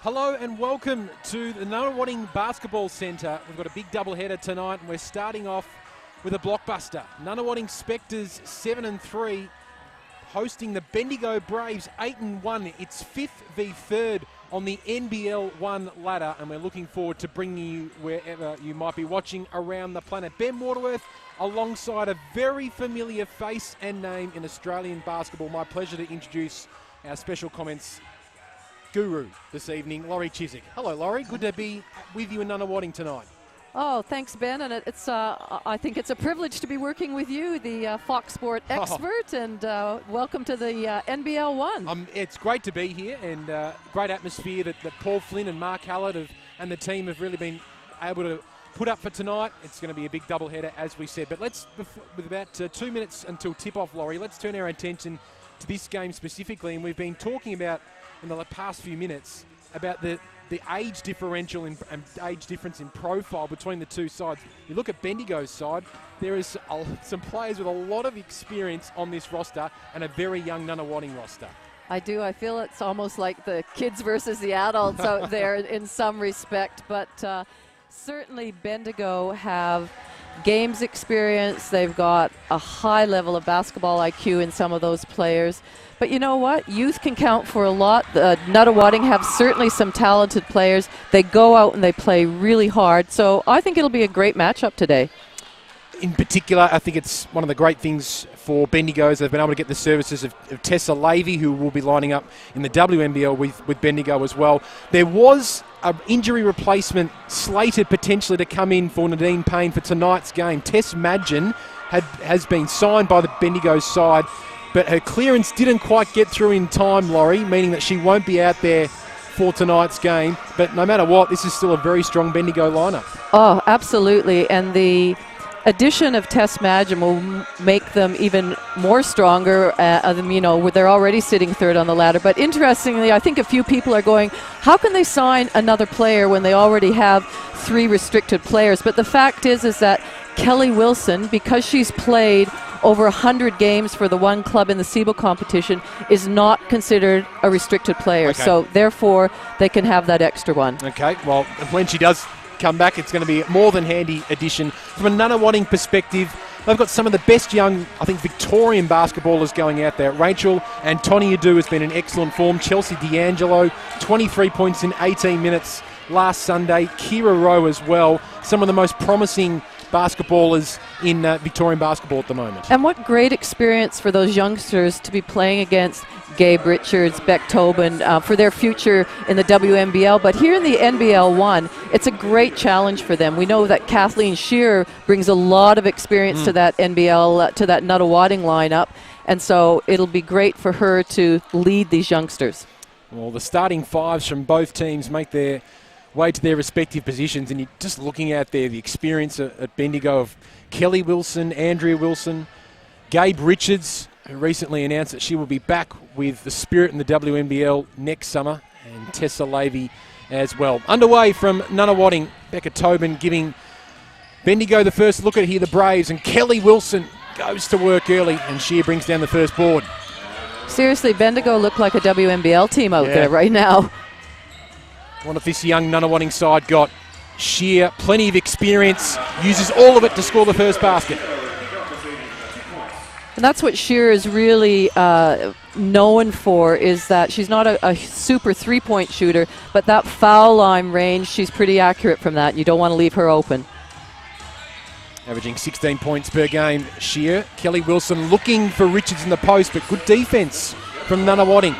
Hello and welcome to the Nunawading Basketball Centre. We've got a big doubleheader tonight and we're starting off with a blockbuster. Nunawading Spectres 7-3 hosting the Bendigo Braves 8-1. It's 5th v 3rd on the NBL1 ladder, and we're looking forward to bringing you wherever you might be watching around the planet. Ben Waterworth alongside a very familiar face and name in Australian basketball. My pleasure to introduce our special comments guru this evening, Laurie Chiswick. Hello, Laurie. Good to be with you in Nunawading tonight. Oh, thanks, Ben. And it's I think it's a privilege to be working with you, the Fox Sport expert, and welcome to the NBL1. It's great to be here, and great atmosphere that Paul Flynn and Mark Hallett and the team have really been able to put up for tonight. It's going to be a big doubleheader, as we said. But let's, with about 2 minutes until tip-off, Laurie, let's turn our attention to this game specifically. And we've been talking about, in the past few minutes, about the age differential and age difference in profile between the two sides. You look at Bendigo's side, there is some players with a lot of experience on this roster and a very young Nunawading roster. I do. I feel it's almost like the kids versus the adults out there in some respect, but certainly Bendigo have games experience. They've got a high level of basketball IQ in some of those players. But you know what? Youth can count for a lot. Nunawading have certainly some talented players. They go out and they play really hard. So I think it'll be a great matchup today. In particular, I think it's one of the great things for Bendigo is they've been able to get the services of Tessa Lavey, who will be lining up in the WNBL with Bendigo as well. There was an injury replacement slated potentially to come in for Nadine Payne for tonight's game. Tess Madgen has been signed by the Bendigo side, but her clearance didn't quite get through in time, Laurie, meaning that she won't be out there for tonight's game. But no matter what, this is still a very strong Bendigo lineup. Oh, absolutely. And the addition of Tess Madgen will make them even more stronger. You know, they're already sitting third on the ladder. But interestingly, I think a few people are going, how can they sign another player when they already have 3 restricted players? But the fact is that Kelly Wilson, because she's played over 100 games for the one club in the SEBO competition, is not considered a restricted player. Okay. So therefore, they can have that extra one. Okay, well, when she does come back, it's going to be a more than handy addition. From a Nunawading perspective, they've got some of the best young, I think, Victorian basketballers going out there. Rachel Antoniadou has been in excellent form. Chelsea D'Angelo, 23 points in 18 minutes last Sunday. Kira Rowe as well. Some of the most promising basketballers in Victorian basketball at the moment. And what great experience for those youngsters to be playing against Gabe Richards, Beck Tobin, for their future in the WNBL. But here in the NBL1, it's a great challenge for them. We know that Kathleen Shearer brings a lot of experience to that NBL, to that Nunawading lineup. And so it'll be great for her to lead these youngsters. Well, the starting fives from both teams make their way to their respective positions, and you're just looking out there, the experience at Bendigo of Kelly Wilson, Andrea Wilson, Gabe Richards, who recently announced that she will be back with the Spirit in the WNBL next summer, and Tessa Lavey as well. Underway from Nunawading, Becca Tobin giving Bendigo the first look at here, the Braves, and Kelly Wilson goes to work early, and she brings down the first board. Seriously, Bendigo look like a WNBL team out there right now. What if this young Nunawading side got Sheer, plenty of experience, uses all of it to score the first basket. And that's what Sheer is really known for, is that she's not a super three-point shooter, but that foul line range, she's pretty accurate from that. You don't want to leave her open. Averaging 16 points per game, Sheer. Kelly Wilson looking for Richards in the post, but good defense from Nunawading.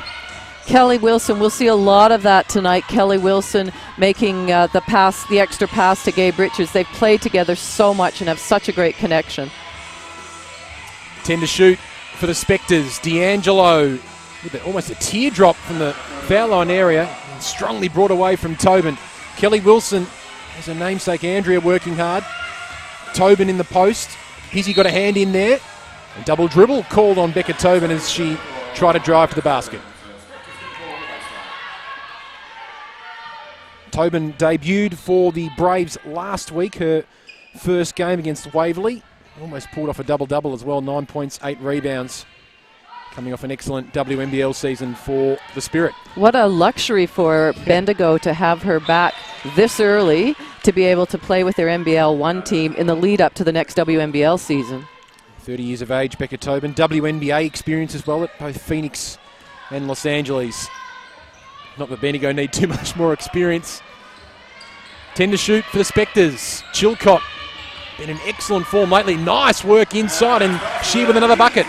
Kelly Wilson, we'll see a lot of that tonight. Kelly Wilson making the extra pass to Gabe Richards. They've played together so much and have such a great connection. 10 to shoot for the Spectres. D'Angelo with almost a teardrop from the foul line area, and strongly brought away from Tobin. Kelly Wilson has her namesake Andrea working hard. Tobin in the post. Hizzy got a hand in there. A double dribble called on Becca Tobin as she tried to drive to the basket. Tobin debuted for the Braves last week, her first game against Waverley. Almost pulled off a double-double as well, 9 points, 8 rebounds. coming off an excellent WNBL season for the Spirit. What a luxury for Bendigo to have her back this early to be able to play with their NBL1 team in the lead up to the next WNBL season. 30 years of age, Becca Tobin. WNBA experience as well at both Phoenix and Los Angeles. Not that Bendigo need too much more experience. 10 to shoot for the Spectres. Chilcott been in excellent form lately. Nice work inside, and Shear with another bucket.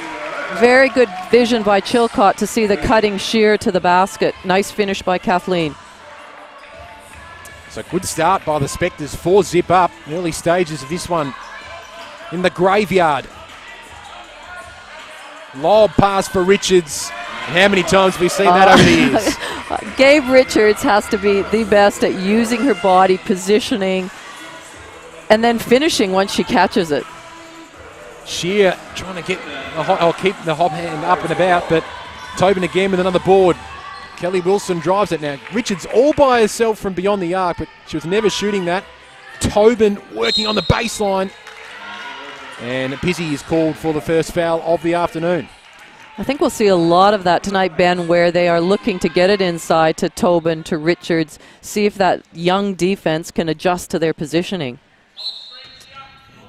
Very good vision by Chilcott to see the cutting sheer to the basket. Nice finish by Kathleen. So good start by the Spectres. 4-zip up. Early stages of this one in the graveyard. Lob pass for Richards. And how many times have we seen that over the years? Gabe Richards has to be the best at using her body, positioning, and then finishing once she catches it. Shear trying to get keep the hop hand up and about, but Tobin again with another board. Kelly Wilson drives it now. Richards all by herself from beyond the arc, but she was never shooting that. Tobin working on the baseline. And Pizzi is called for the first foul of the afternoon. I think we'll see a lot of that tonight, Ben, where they are looking to get it inside to Tobin, to Richards, see if that young defense can adjust to their positioning.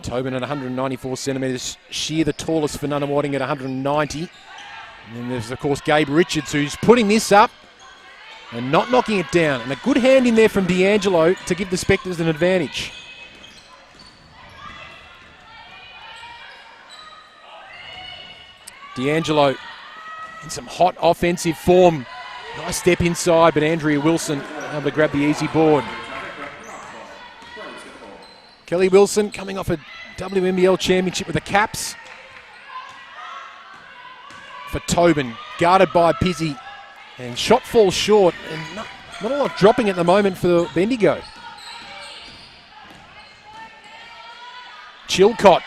Tobin at 194 centimetres, Shear the tallest for Nunawading at 190. And then there's, of course, Gabe Richards, who's putting this up and not knocking it down. And a good hand in there from D'Angelo to give the Spectres an advantage. D'Angelo in some hot offensive form. Nice step inside, but Andrea Wilson able to grab the easy board. Kelly Wilson coming off a WNBL championship with the Caps. For Tobin, guarded by Pizzi. And shot falls short, and not a lot dropping at the moment for Bendigo. Chilcott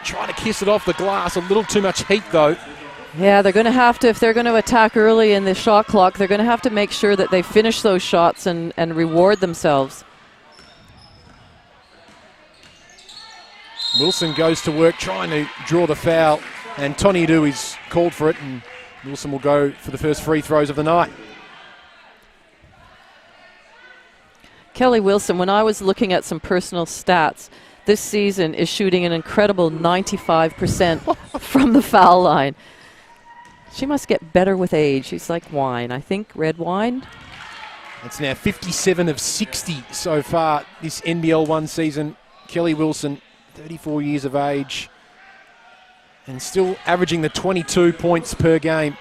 trying to kiss it off the glass. A little too much heat, though. Yeah, they're going to have to, if they're going to attack early in the shot clock, they're going to have to make sure that they finish those shots and reward themselves. Wilson goes to work trying to draw the foul, and Tony Adu is called for it, and Wilson will go for the first free throws of the night. Kelly Wilson, when I was looking at some personal stats, this season is shooting an incredible 95% from the foul line. She must get better with age. She's like wine, I think, red wine. It's now 57 of 60 so far this NBL1 season. Kelly Wilson, 34 years of age, and still averaging the 22 points per game.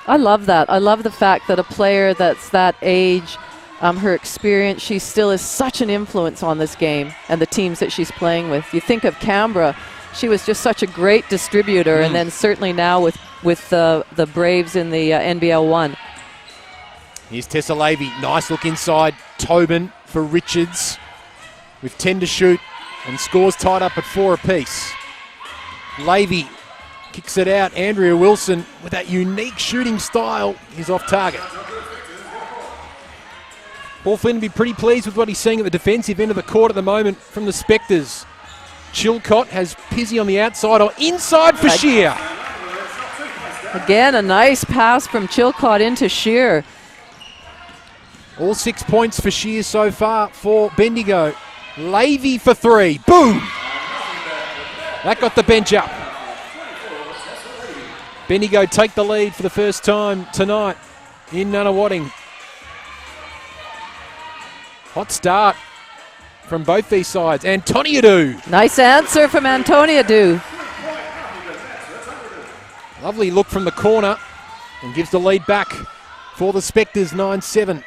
I love that. I love the fact that a player that's that age, her experience, she still is such an influence on this game and the teams that she's playing with. You think of Canberra, she was just such a great distributor, and then certainly now with the Braves in the NBL1. Here's Tessa Lavey. Nice look inside. Tobin for Richards with 10 to shoot, and scores tied up at 4 apiece. Lavey kicks it out. Andrea Wilson, with that unique shooting style, is off target. Paul Flynn will be pretty pleased with what he's seeing at the defensive end of the court at the moment from the Spectres. Chilcott has Pizzi on the outside, or inside for Shear. Again, a nice pass from Chilcott into Shear. All 6 points for Shear so far for Bendigo. Lavey for 3. Boom! That got the bench up. Bendigo take the lead for the first time tonight in Nunawading. Hot start from both these sides. Antonia Adu. Nice answer from Antonia Adu. Lovely look from the corner, and gives the lead back for the Spectres, 9-7.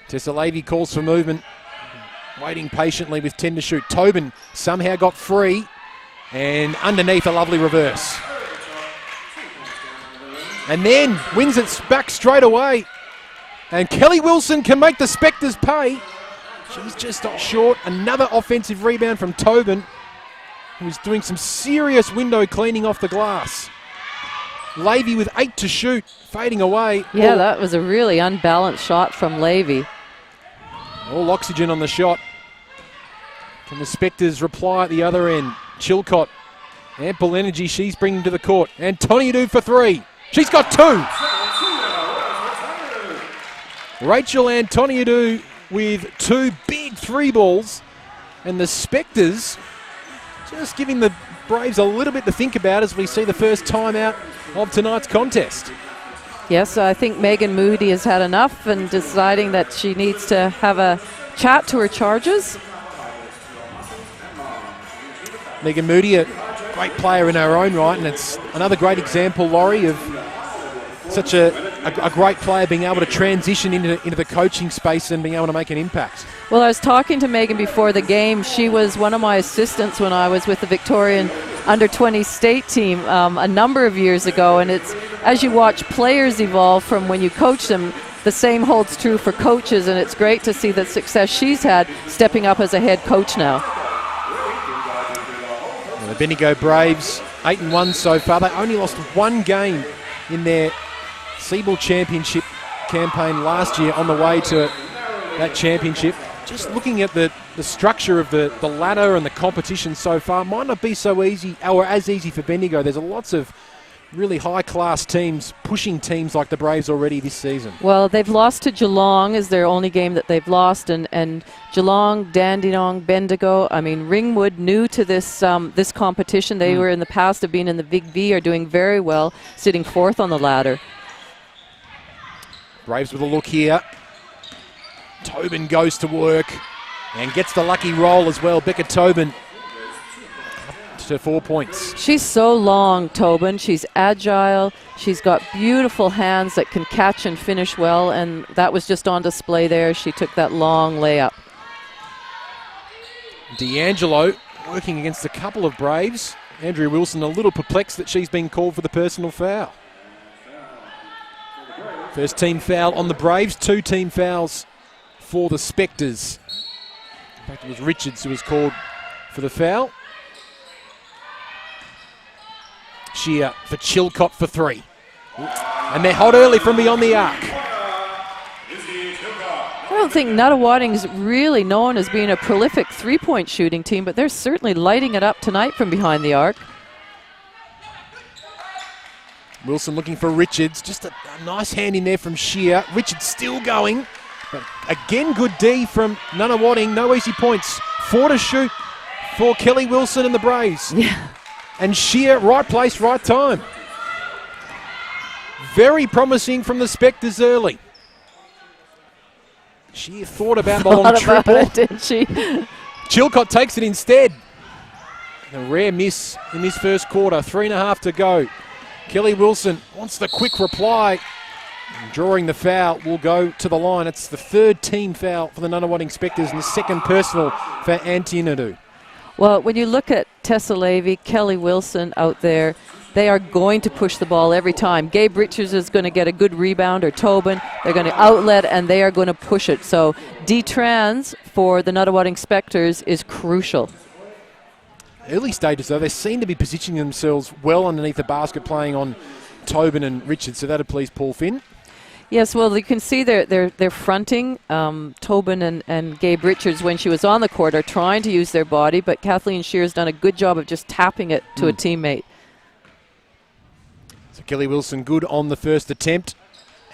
Tessa Lavey calls for movement, waiting patiently with 10 to shoot. Tobin somehow got free, and underneath a lovely reverse. And then wins it back straight away. And Kelly Wilson can make the Spectres pay. She's just short. Another offensive rebound from Tobin, who's doing some serious window cleaning off the glass. Lavey with 8 to shoot, fading away. Yeah, that was a really unbalanced shot from Lavey. All oxygen on the shot. From the Spectres reply at the other end. Chilcott, ample energy she's bringing to the court. Antoniadou for three. She's got two. Rachel Antoniadou with two big three balls. And the Spectres just giving the Braves a little bit to think about as we see the first time out of tonight's contest. Yes, I think Megan Moody has had enough and deciding that she needs to have a chat to her charges. Megan Moody, a great player in her own right, and it's another great example, Laurie, of such a great player being able to transition into the coaching space and being able to make an impact. Well, I was talking to Megan before the game. She was one of my assistants when I was with the Victorian under-20 state team a number of years ago, and it's as you watch players evolve from when you coach them, the same holds true for coaches, and it's great to see the success she's had stepping up as a head coach now. The Bendigo Braves, 8-1 so far. They only lost one game in their Seaball Championship campaign last year on the way to that championship. Just looking at the structure of the ladder and the competition so far, might not be so easy or as easy for Bendigo. There's lots of really high-class teams pushing teams like the Braves already this season. Well, they've lost to Geelong is their only game that they've lost, and Geelong, Dandenong, Bendigo, I mean Ringwood, new to this this competition. They were in the past have been in the Big V, are doing very well, sitting fourth on the ladder. Braves with a look here. Tobin goes to work and gets the lucky roll as well. Becca Tobin to 4 points. She's so long, Tobin. She's agile. She's got beautiful hands that can catch and finish well, and that was just on display there. She took that long layup. D'Angelo working against a couple of Braves. Andrea Wilson a little perplexed that she's been called for the personal foul. First team foul on the Braves, 2 team fouls for the Spectres. In fact, it was Richards who was called for the foul. Shear for Chilcott for 3. And they're hot early from beyond the arc. I don't think Nunawading's really known as being a prolific three-point shooting team, but they're certainly lighting it up tonight from behind the arc. Wilson looking for Richards. Just a nice hand in there from Shear. Richards still going. But again, good D from Nunawading. No easy points. 4 to shoot for Kelly Wilson and the Braves. Yeah. And Shear, right place, right time. Very promising from the Spectres early. Shear thought about the long triple. It, didn't she? Chilcott takes it instead. A rare miss in this first quarter. 3.5 to go. Kelly Wilson wants the quick reply. And drawing the foul will go to the line. It's the 3rd team foul for the Nunawading Spectres and the 2nd personal for Antoniadou. Well, when you look at Tessa Levy, Kelly Wilson out there, they are going to push the ball every time. Gabe Richards is going to get a good rebound, or Tobin. They're going to outlet, and they are going to push it. So D-Trans for the Nunawading Spectres is crucial. Early stages, though, they seem to be positioning themselves well underneath the basket, playing on Tobin and Richards, so that'll please Paul Finn. Yes, well, you can see they're fronting Tobin and Gabe Richards when she was on the court are trying to use their body, but Kathleen Shear's done a good job of just tapping it to a teammate. So Kelly Wilson good on the first attempt.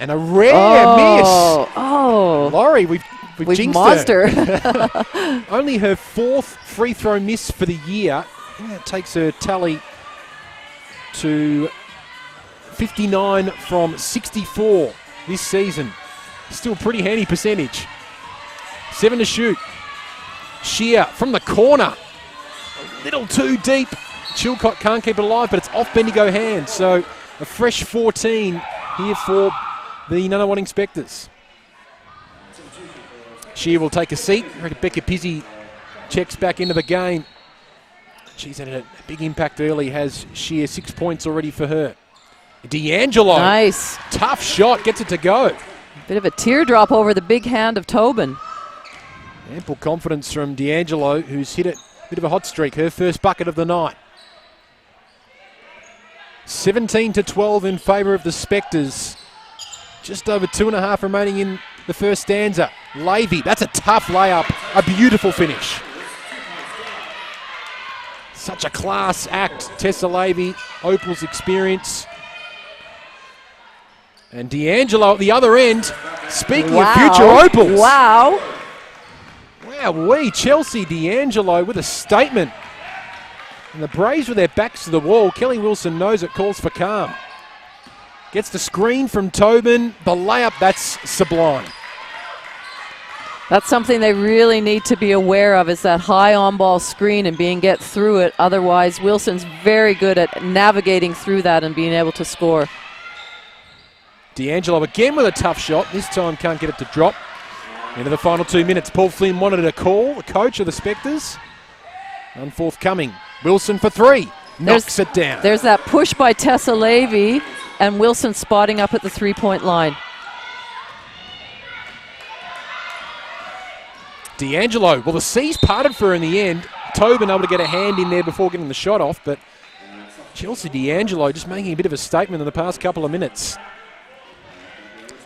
And a rare miss. Oh. Laurie, we've jinxed monster. her. Only her 4th free throw miss for the year. I think that takes her tally to 59 from 64 this season. Still a pretty handy percentage. 7 to shoot. Shear from the corner. A little too deep. Chilcott can't keep it alive, but it's off Bendigo hands. So a fresh 14 here for the Nunawading Spectres. Shear will take a seat. Rebecca Pizzi checks back into the game. She's had a big impact early, has Shear 6 points already for her. D'Angelo. Nice. Tough shot, gets it to go. Bit of a teardrop over the big hand of Tobin. Ample confidence from D'Angelo, who's hit it. Bit of a hot streak, her first bucket of the night. 17 to 12 in favour of the Spectres. Just over 2.5 remaining in the first stanza. Levy, that's a tough layup. A beautiful finish. Such a class act, Tessa Lavey, Opal's experience. And D'Angelo at the other end, speaking of future Opals. Wow. Wowee, Chelsea D'Angelo with a statement. And the Braves with their backs to the wall. Kelly Wilson knows it, calls for calm. Gets the screen from Tobin. The layup, that's sublime. That's something they really need to be aware of, is that high on-ball screen and get through it. Otherwise, Wilson's very good at navigating through that and being able to score. D'Angelo again with a tough shot. This time can't get it to drop. Into the final 2 minutes. Paul Flynn wanted a call, the coach of the Spectres. Unforthcoming. Wilson for three. Knocks it down. There's that push by Tessa Lavey, and Wilson spotting up at the three-point line. D'Angelo, well, the seas parted for her in the end. Tobin able to get a hand in there before getting the shot off, but Chelsea D'Angelo just making a bit of a statement in the past couple of minutes.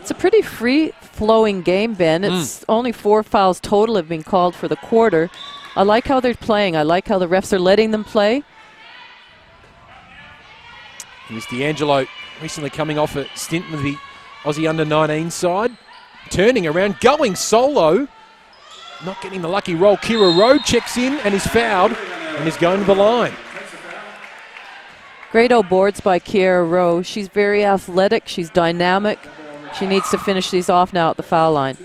It's a pretty free-flowing game, Ben. It's only 4 fouls total have been called for the quarter. I like how they're playing. I like how the refs are letting them play. Here's D'Angelo, recently coming off a stint with the Aussie under-19 side. Turning around, going solo. Not getting the lucky roll. Kira Rowe checks in and is fouled and is going to the line. Great old boards by Kiera Rowe. She's very athletic. She's dynamic. She needs to finish these off now at the foul line.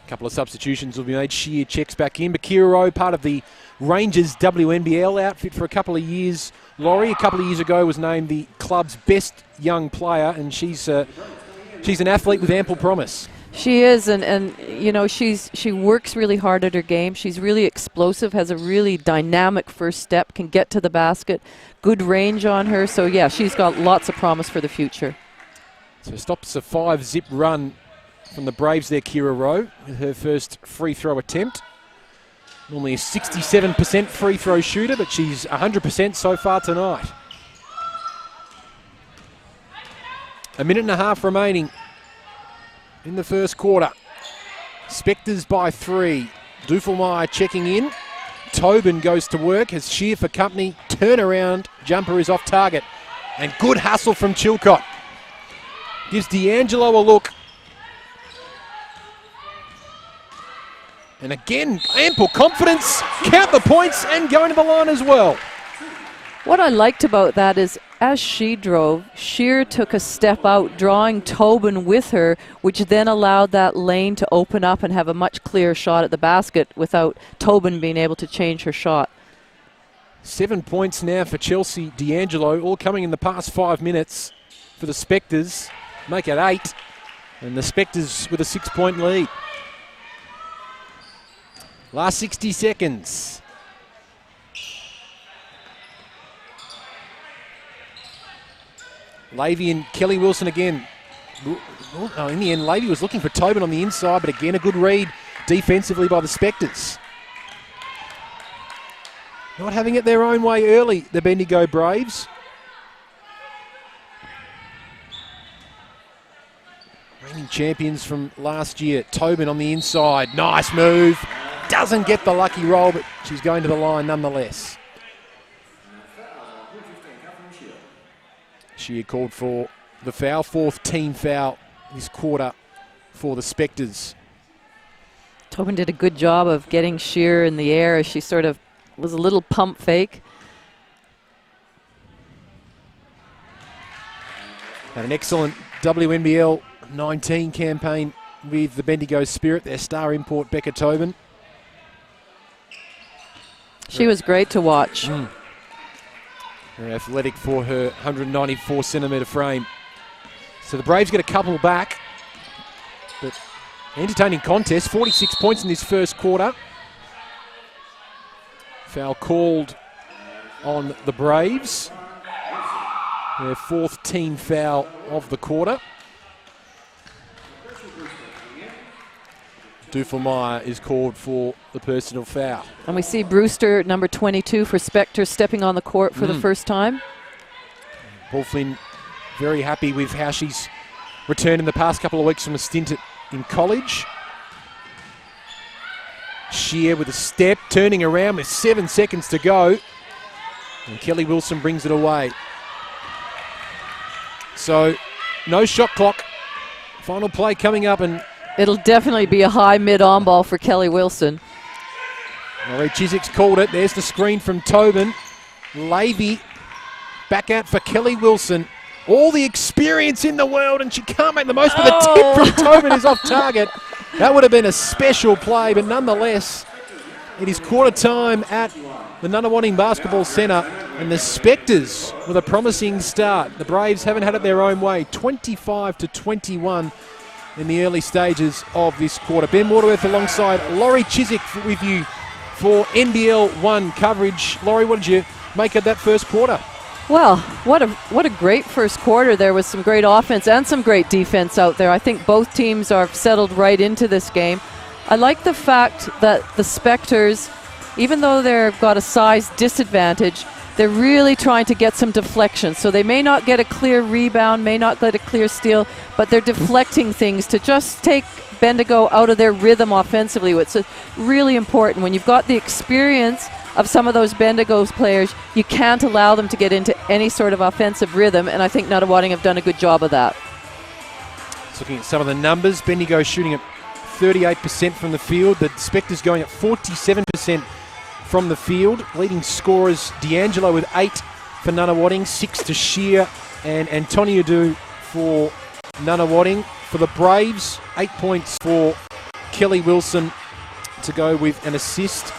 A couple of substitutions will be made. Shear checks back in. But Kira Rowe, part of the Rangers WNBL outfit for a couple of years. Laurie, a couple of years ago, was named the club's best young player, and she's an athlete with ample promise. She is, and you know, she works really hard at her game. She's really explosive, has a really dynamic first step, can get to the basket, good range on her. So yeah, she's got lots of promise for the future. So stops a 5-zip run from the Braves there, Kira Rowe, with her first free throw attempt. Normally a 67% free throw shooter, but she's 100% so far tonight. A minute and a half remaining in the first quarter. Spectres by 3. Dufelmeyer checking in. Tobin goes to work, has Shear for company. Turnaround jumper is off target. And good hustle from Chilcott. Gives D'Angelo a look. And again, ample confidence. Count the points and going to the line as well. What I liked about that is, as she drove, Shear took a step out, drawing Tobin with her, which then allowed that lane to open up and have a much clearer shot at the basket without Tobin being able to change her shot. 7 points now for Chelsea D'Angelo, all coming in the past 5 minutes for the Spectres. Make it 8, and the Spectres with a 6-point lead. Last 60 seconds. Lavey and Kelly Wilson again. Oh, in the end, Lavey was looking for Tobin on the inside, but again, a good read defensively by the Spectres. Not having it their own way early, the Bendigo Braves. Reigning champions from last year. Tobin on the inside. Nice move. Doesn't get the lucky roll, but she's going to the line nonetheless. She had called for the foul, 4th team foul this quarter for the Spectres. Tobin did a good job of getting Shear in the air as she sort of was a little pump fake. Had an excellent WNBL 19 campaign with the Bendigo Spirit, their star import Becca Tobin. She was great to watch. Very athletic for her 194 centimetre frame. So the Braves get a couple back, but entertaining contest, 46 points in this first quarter. Foul called on the Braves. Their 4th team foul of the quarter. Dufelmeyer is called for the personal foul. And we see Brewster, number 22 for Spectre, stepping on the court for the first time. Paul Flynn very happy with how she's returned in the past couple of weeks from a stint in college. Shear with a step, turning around with 7 seconds to go. And Kelly Wilson brings it away. So, no shot clock. Final play coming up, and it'll definitely be a high mid-on ball for Kelly Wilson. Laurie Chiswick's called it. There's the screen from Tobin. Levy back out for Kelly Wilson. All the experience in the world, and she can't make the most of the tip from Tobin is off target. That would have been a special play, but nonetheless, it is quarter time at the Nunawading Basketball Centre, and the Spectres with a promising start. The Braves haven't had it their own way, 25-21 in the early stages of this quarter. Ben Waterworth alongside Laurie Chiswick with you for NBL1 coverage. Laurie, what did you make of that first quarter? Well, what a great first quarter. There was some great offense and some great defense out there. I think both teams are settled right into this game. I like the fact that the Spectres, even though they've got a size disadvantage, they're really trying to get some deflection. So they may not get a clear rebound, may not get a clear steal, but they're deflecting things to just take Bendigo out of their rhythm offensively. It's really important. When you've got the experience of some of those Bendigo's players, you can't allow them to get into any sort of offensive rhythm, and I think Nunawading have done a good job of that. Just looking at some of the numbers, Bendigo shooting at 38% from the field, the Spectres going at 47% from the field. Leading scorers, D'Angelo with 8 for Nunawading, 6 to Shear and Antoniadou for Nunawading. For the Braves, 8 points for Kelly Wilson to go with an assist.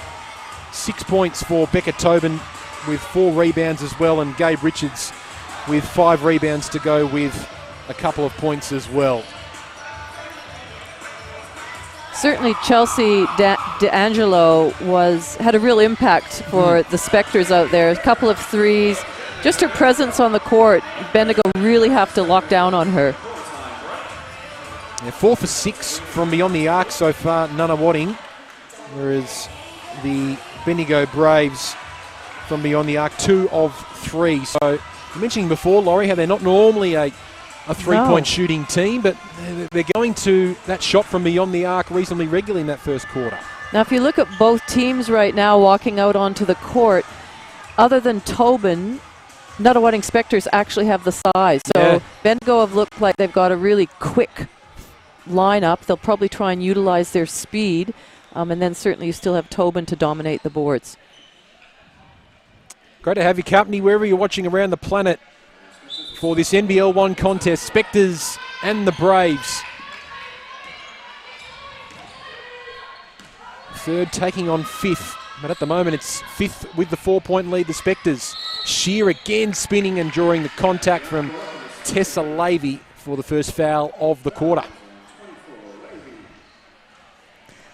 6 points for Becca Tobin with 4 rebounds as well, and Gabe Richards with 5 rebounds to go with a couple of points as well. Certainly Chelsea D'Angelo had a real impact for the Spectres out there. A couple of threes. Just her presence on the court, Bendigo really have to lock down on her. Yeah, 4 for 6 from beyond the arc so far, Nunawading, whereas the Bendigo Braves from beyond the arc, 2 of 3. So you mentioned before, Laurie, how they're not normally a three-point shooting team, but they're going to that shot from beyond the arc reasonably regularly in that first quarter. Now, if you look at both teams right now walking out onto the court, other than Tobin, Nunawading Spectres actually have the size. So Bendigo have looked like they've got a really quick lineup. They'll probably try and utilize their speed. And then certainly you still have Tobin to dominate the boards. Great to have your company wherever you're watching around the planet for this NBL1 contest. Spectres and the Braves. Third taking on fifth, but at the moment it's fifth with the 4-point lead, the Spectres. Shear again spinning and drawing the contact from Tessa Levy for the first foul of the quarter.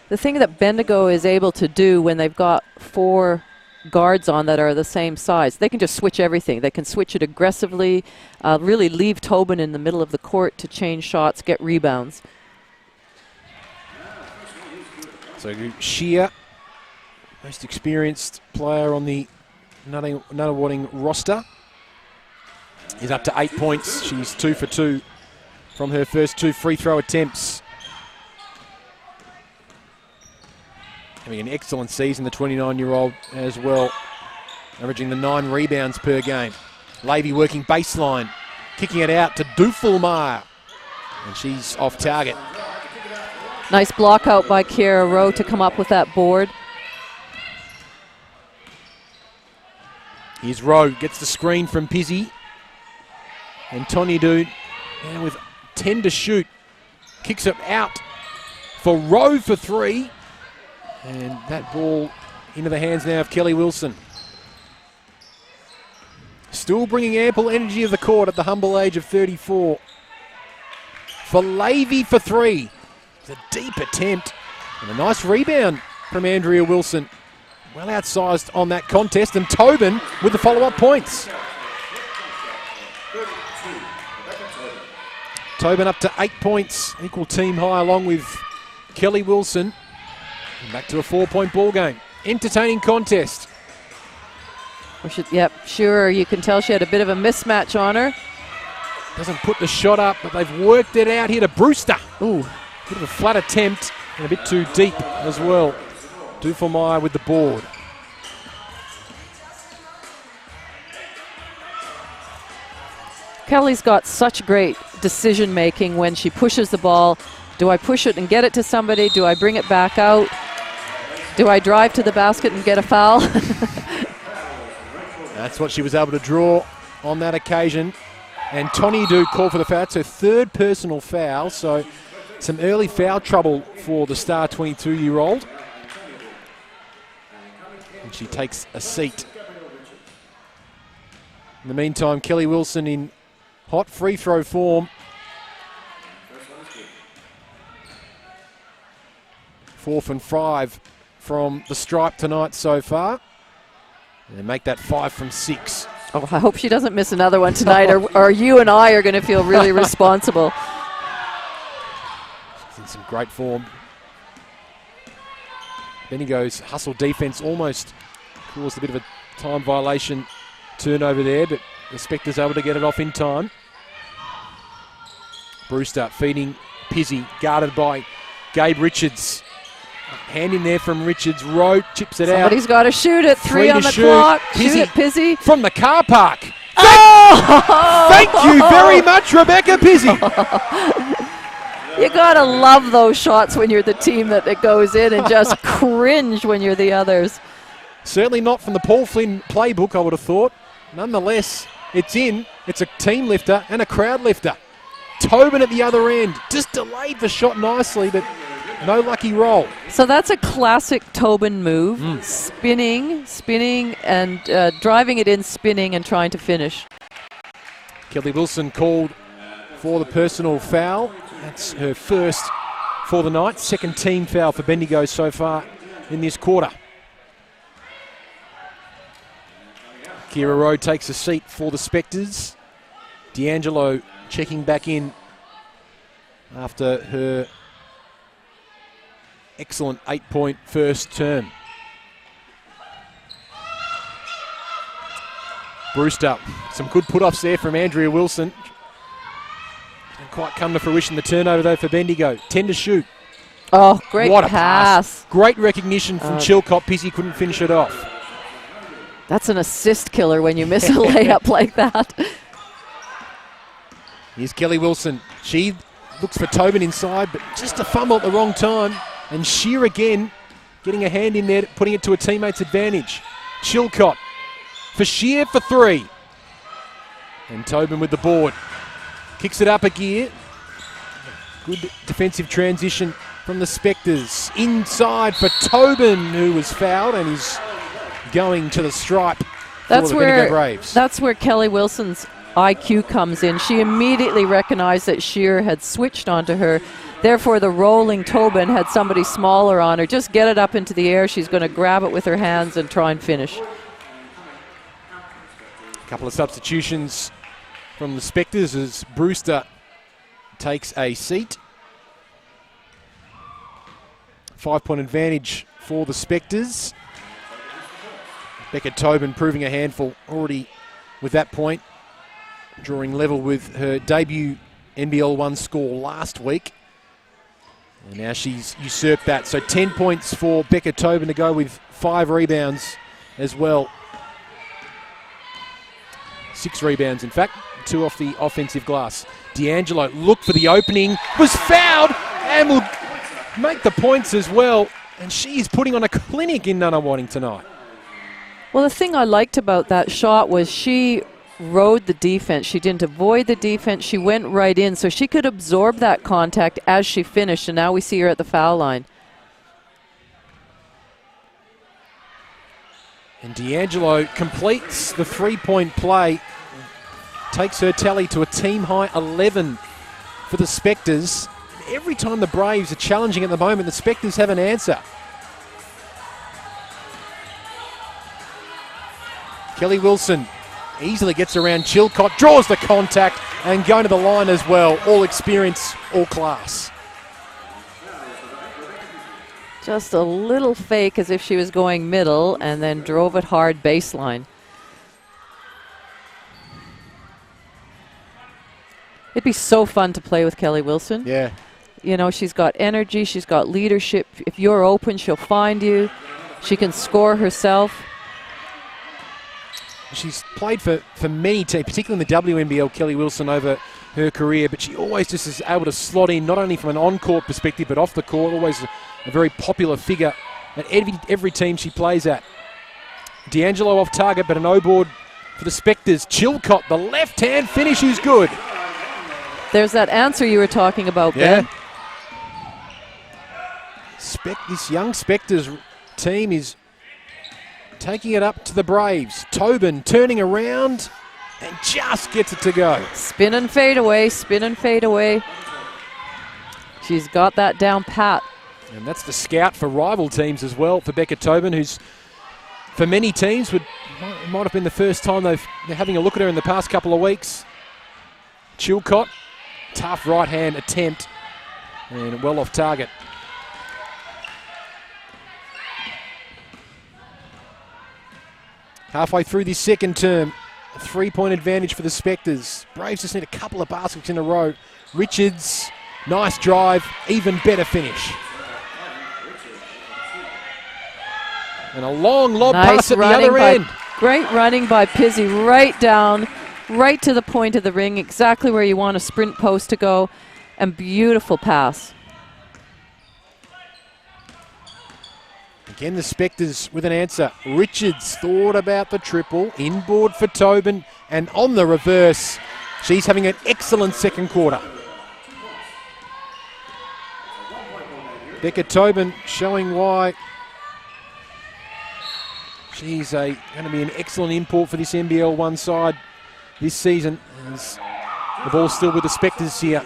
The thing that Bendigo is able to do when they've got 4 guards on that are the same size, they can just switch everything. They can switch it aggressively, really leave Tobin in the middle of the court to change shots, get rebounds. So Shear, most experienced player on the Nunawading roster, is up to 8 points. She's 2 for 2 from her first 2 free throw attempts. Having an excellent season, the 29-year-old as well, averaging the 9 rebounds per game. Levy working baseline, kicking it out to Dufelmeyer, and she's off target. Nice block out by Kiera Rowe to come up with that board. Here's Rowe, gets the screen from Pizzi. And Antoniadou, now with 10 to shoot, kicks it out for Rowe for 3. And that ball into the hands now of Kelly Wilson. Still bringing ample energy of the court at the humble age of 34. For Levy for 3. It's a deep attempt. And a nice rebound from Andrea Wilson. Well outsized on that contest. And Tobin with the follow-up points. Tobin up to 8 points. Equal team high along with Kelly Wilson. And back to a 4-point ball game. Entertaining contest. Yep, sure. You can tell she had a bit of a mismatch on her. Doesn't put the shot up, but they've worked it out here to Brewster. Ooh. Bit of a flat attempt and a bit too deep as well. Dufelmeyer with the board. Kelly's got such great decision making when she pushes the ball. Do I push it and get it to somebody? Do I bring it back out? Do I drive to the basket and get a foul? That's what she was able to draw on that occasion. And Tony do call for the foul. It's her third personal foul, so some early foul trouble for the star 22-year-old. And she takes a seat. In the meantime, Kelly Wilson in hot free throw form. 4 from 5 from the stripe tonight so far. And make that 5 from 6. Oh, I hope she doesn't miss another one tonight, or you and I are going to feel really responsible. She's in some great form. Bendigo's hustle defense almost caused a bit of a time violation turnover there, but the Spectres able to get it off in time. Brewster feeding Pizzy, guarded by Gabe Richards. Hand in there from Richards. Rowe chips it out. Somebody's got to shoot it. 3 on the clock. Shoot it, Pizzy. From the car park. Oh! Thank you very much, Rebecca Pizzy. You got to love those shots when you're the team that it goes in, and just cringe when you're the others. Certainly not from the Paul Flynn playbook, I would have thought. Nonetheless, it's in. It's a team lifter and a crowd lifter. Tobin at the other end. Just delayed the shot nicely, but no lucky roll. So that's a classic Tobin move. Spinning, and driving it in, spinning, and trying to finish. Kelly Wilson called for the personal foul. That's her first for the night. Second team foul for Bendigo so far in this quarter. Kira Rowe takes a seat for the Spectres. D'Angelo checking back in after her excellent 8-point first term. Brewster, some good put-offs there from Andrea Wilson. Didn't quite come to fruition. The turnover though for Bendigo. 10 to shoot. Oh, great what a pass. Great recognition from Chilcott. Pizzy couldn't finish it off. That's an assist killer when you miss a layup like that. Here's Kelly Wilson. She looks for Tobin inside, but just a fumble at the wrong time. And Shear again getting a hand in there, putting it to a teammate's advantage. Chilcott for Shear for 3. And Tobin with the board. Kicks it up a gear. Good defensive transition from the Spectres. Inside for Tobin, who was fouled and is going to the stripe for the Bendigo Braves. That's where Kelly Wilson's IQ comes in. She immediately recognized that Shear had switched onto her. Therefore, the rolling Tobin had somebody smaller on her. Just get it up into the air. She's going to grab it with her hands and try and finish. A couple of substitutions from the Spectres as Brewster takes a seat. 5-point advantage for the Spectres. Becca Tobin proving a handful already with that point, drawing level with her debut NBL1 score last week. And now she's usurped that. So 10 points for Becca Tobin to go with 5 rebounds as well. 6 rebounds, in fact, 2 off the offensive glass. D'Angelo looked for the opening, was fouled, and will make the points as well. And she's putting on a clinic in Nunawading tonight. Well, the thing I liked about that shot was she rode the defense. She didn't avoid the defense. She went right in, so she could absorb that contact as she finished, and now we see her at the foul line. And D'Angelo completes the 3-point play, takes her tally to a team-high 11 for the Spectres. Every time the Braves are challenging at the moment, the Spectres have an answer. Kelly Wilson easily gets around Chilcott, draws the contact, and going to the line as well. All experience, all class. Just a little fake as if she was going middle, and then drove it hard baseline. It'd be so fun to play with Kelly Wilson. Yeah. You know, she's got energy, she's got leadership. If you're open, she'll find you. She can score herself. she's played for many teams, particularly in the WNBL, Kelly Wilson, over her career, but she always just is able to slot in, not only from an on-court perspective, but off the court, always a very popular figure at every team she plays at. D'Angelo off target, but an O-board for the Spectres. Chilcott, the left-hand finish is good. There's that answer you were talking about, Ben. This young Spectres team is taking it up to the Braves. Tobin turning around and just gets it to go. Spin and fade away, spin and fade away. She's got that down pat. And that's the scout for rival teams as well for Becca Tobin, who's for many teams might have been the first time they're having a look at her in the past couple of weeks. Chilcott, tough right-hand attempt and well off target. Halfway through this second term, a 3-point advantage for the Spectres. Braves just need a couple of baskets in a row. Richards, nice drive, even better finish. And a long lob pass at the other end. Great running by Pizzi, right down, right to the point of the ring, exactly where you want a sprint post to go, and beautiful pass. Again, the Spectres with an answer. Richards thought about the triple, inboard for Tobin, and on the reverse, she's having an excellent second quarter. Becca Tobin showing why she's going to be an excellent import for this NBL1 side this season. As the ball's still with the Spectres here.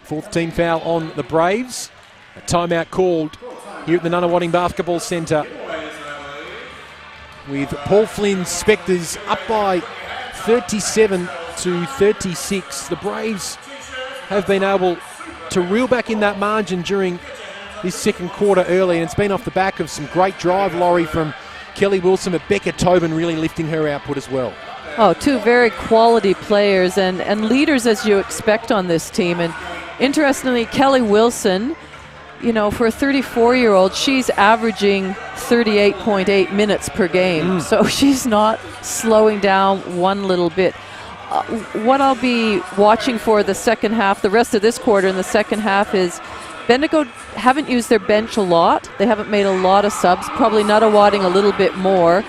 Fourth team foul on the Braves. A timeout called here at the Nunawading Basketball Centre, with Paul Flynn's Spectres up by 37-36. The Braves have been able to reel back in that margin during this second quarter early, and it's been off the back of some great drive, Laurie, from Kelly Wilson, but Becca Tobin really lifting her output as well. Oh, two very quality players and leaders as you expect on this team. And interestingly, Kelly Wilson, you know, for a 34-year-old, she's averaging 38.8 minutes per game. So she's not slowing down one little bit. What I'll be watching for the second half, the rest of this quarter in the second half, is Bendigo haven't used their bench a lot. They haven't made a lot of subs, probably Nunawading a little bit more.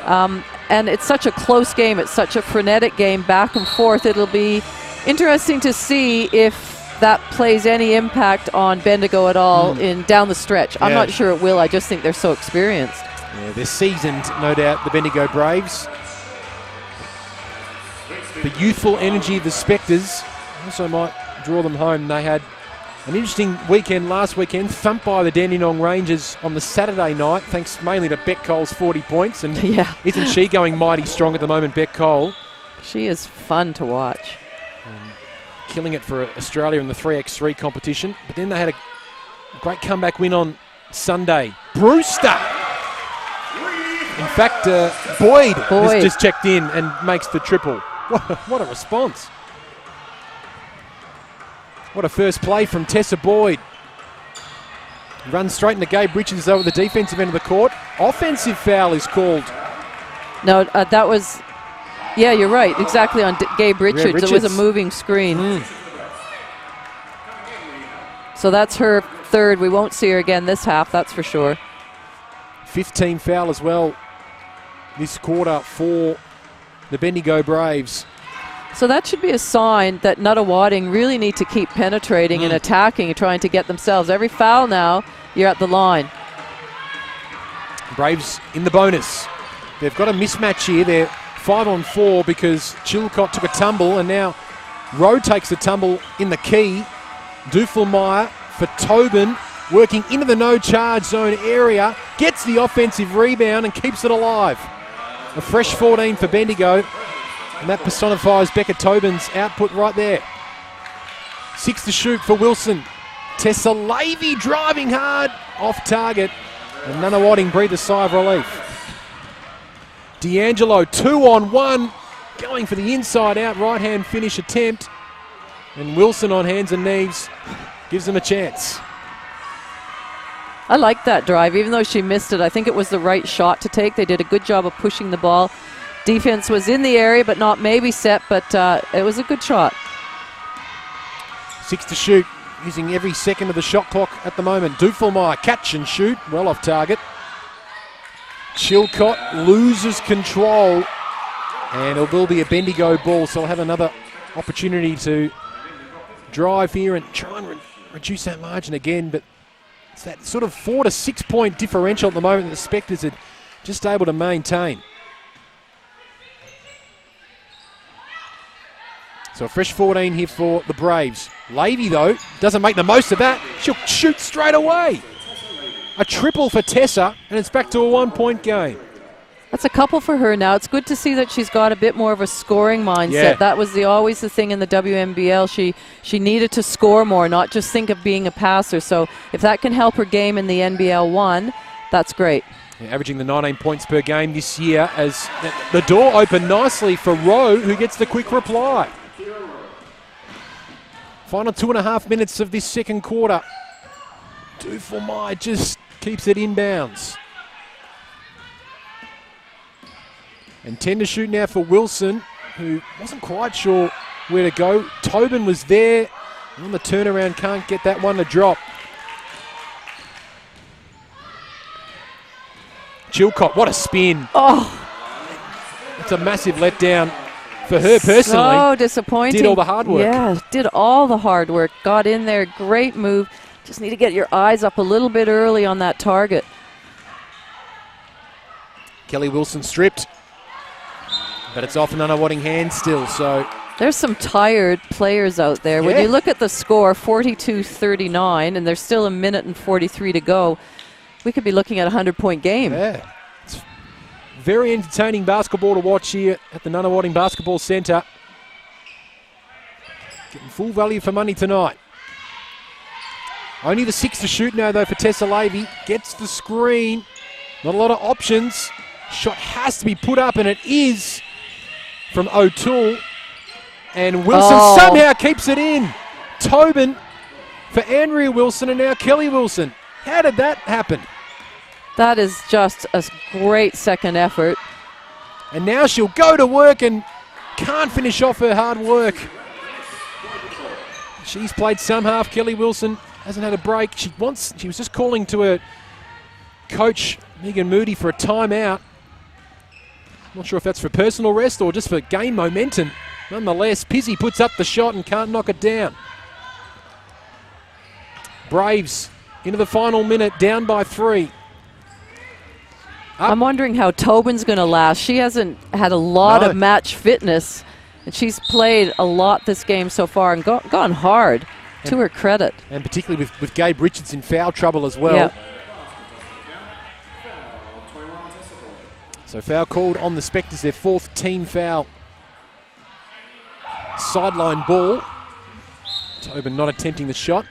And it's such a close game. It's such a frenetic game, back and forth. It'll be interesting to see if that plays any impact on Bendigo at all in down the stretch. I'm not sure it will. I just think they're so experienced. Yeah, they're seasoned, no doubt, the Bendigo Braves. The youthful energy of the Spectres also might draw them home. They had an interesting weekend last weekend, thumped by the Dandenong Rangers on the Saturday night, thanks mainly to Beck Cole's 40 points. And isn't she going mighty strong at the moment, Beck Cole? She is fun to watch. Killing it for Australia in the 3x3 competition. But then they had a great comeback win on Sunday. Brewster! In fact, Boyd has just checked in and makes the triple. What a response. What a first play from Tessa Boyd. Runs straight into Gabe Richards over the defensive end of the court. Offensive foul is called. No, that was... Yeah, you're right. Exactly on Gabe Richards. Yeah, Richards. It was a moving screen. So that's her third. We won't see her again this half, that's for sure. 15 foul as well this quarter for the Bendigo Braves. So that should be a sign that Nunawading really need to keep penetrating and attacking and trying to get themselves. Every foul now, you're at the line. Braves in the bonus. They've got a mismatch here. They're 5-on-4 because Chilcott took a tumble, and now Rowe takes a tumble in the key. Duffelmeyer for Tobin, working into the no-charge zone area, gets the offensive rebound and keeps it alive. A fresh 14 for Bendigo, and that personifies Becca Tobin's output right there. 6 to shoot for Wilson. Tessa Lavey driving hard, off target, and Nunawading breathe a sigh of relief. D'Angelo 2-on-1, going for the inside-out right-hand finish attempt. And Wilson on hands and knees gives them a chance. I like that drive, even though she missed it. I think it was the right shot to take. They did a good job of pushing the ball. Defense was in the area, but not maybe set, but it was a good shot. 6 to shoot, using every second of the shot clock at the moment. Dufelmeyer, catch and shoot, well off target. Chilcott loses control, and it will be a Bendigo ball, so I'll have another opportunity to drive here and try and reduce that margin again, but it's that sort of 4 to 6 point differential at the moment that the Spectres are just able to maintain. So a fresh 14 here for the Braves. Levy, though, doesn't make the most of that. She'll shoot straight away. A triple for Tessa, and it's back to a 1 point game. That's a couple for her now. It's good to see that she's got a bit more of a scoring mindset. Yeah. That was always the thing in the WNBL. She needed to score more, not just think of being a passer. So if that can help her game in the NBL1, that's great. Yeah, averaging the 19 points per game this year as the door opened nicely for Rowe, who gets the quick reply. Final 2.5 minutes of this second quarter. Dufelmeyer just keeps it inbounds. And 10 to shoot now for Wilson, who wasn't quite sure where to go. Tobin was there. On the turnaround, can't get that one to drop. Chilcott, what a spin. Oh, It's a massive letdown for her personally. so disappointing. Did all the hard work. Yeah, did all the hard work. Got in there, great move. Just need to get your eyes up a little bit early on that target. Kelly Wilson stripped. But it's off Nunawading hands still, so... There's some tired players out there. When you look at the score, 42-39, and there's still 1 minute and 43 to go, we could be looking at a 100-point game. Yeah. It's very entertaining basketball to watch here at the Nunawading Basketball Centre. Getting full value for money tonight. Only the 6 to shoot now, though, for Tessa Levy. Gets the screen. Not a lot of options. Shot has to be put up, and it is from O'Toole. And Wilson somehow keeps it in. Tobin for Andrea Wilson and now Kelly Wilson. How did that happen? That is just a great second effort. And now she'll go to work and can't finish off her hard work. She's played some half. Kelly Wilson hasn't had a break. She was just calling to her coach, Megan Moody, for a timeout. Not sure if that's for personal rest or just for game momentum. Nonetheless, Pizzi puts up the shot and can't knock it down. Braves into the final minute, down by 3. I'm wondering how Tobin's going to last. She hasn't had a lot of match fitness, and she's played a lot this game so far and gone hard, to her credit. And particularly with Gabe Richards in foul trouble as well. Yeah. So foul called on the Spectres, their 4th team foul. Sideline ball. Tobin not attempting the shot.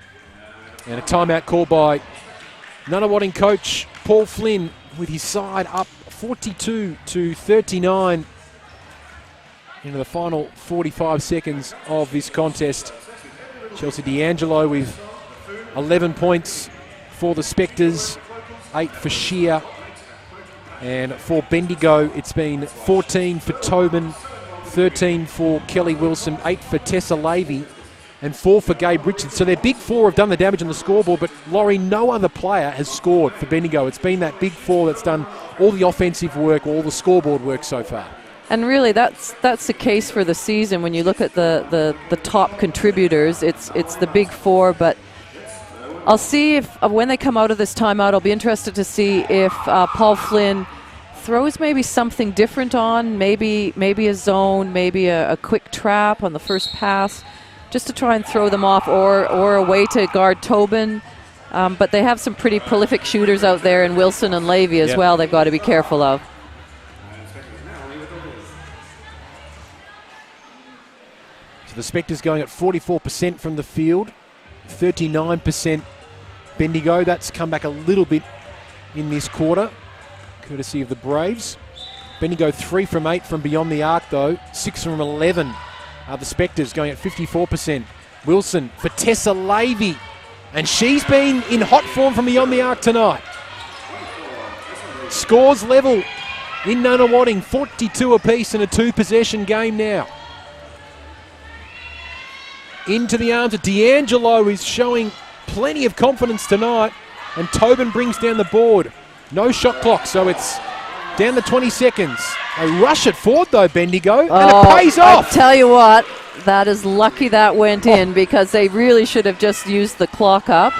And a timeout called by Nunawading coach Paul Flynn with his side up 42-39 into the final 45 seconds of this contest. Chelsea D'Angelo with 11 points for the Spectres, 8 for Shear. And for Bendigo, it's been 14 for Tobin, 13 for Kelly Wilson, 8 for Tessa Levy, and 4 for Gabe Richards. So their big 4 have done the damage on the scoreboard, but Laurie, no other player has scored for Bendigo. It's been that big 4 that's done all the offensive work, all the scoreboard work so far. And really, that's the case for the season. When you look at the top contributors, it's the big 4, but I'll see if when they come out of this timeout, I'll be interested to see if Paul Flynn throws maybe something different on, maybe a zone, maybe a quick trap on the first pass, just to try and throw them off, or a way to guard Tobin. But they have some pretty prolific shooters out there, and Wilson and Levy as well, they've got to be careful of. So the Spectres going at 44% from the field, 39% Bendigo. That's come back a little bit in this quarter, courtesy of the Braves. Bendigo 3 from 8 from beyond the arc, though. 6 from 11 are the Spectres, going at 54%. Wilson for Tessa Levy. And she's been in hot form from beyond the arc tonight. Scores level in Nunawading, 42 apiece in a 2-possession game now. Into the arms of D'Angelo, who's showing plenty of confidence tonight. And Tobin brings down the board. No shot clock, so it's down to 20 seconds. They rush it forward though, Bendigo, and it pays off. I tell you what, that is lucky that went in, because they really should have just used the clock up.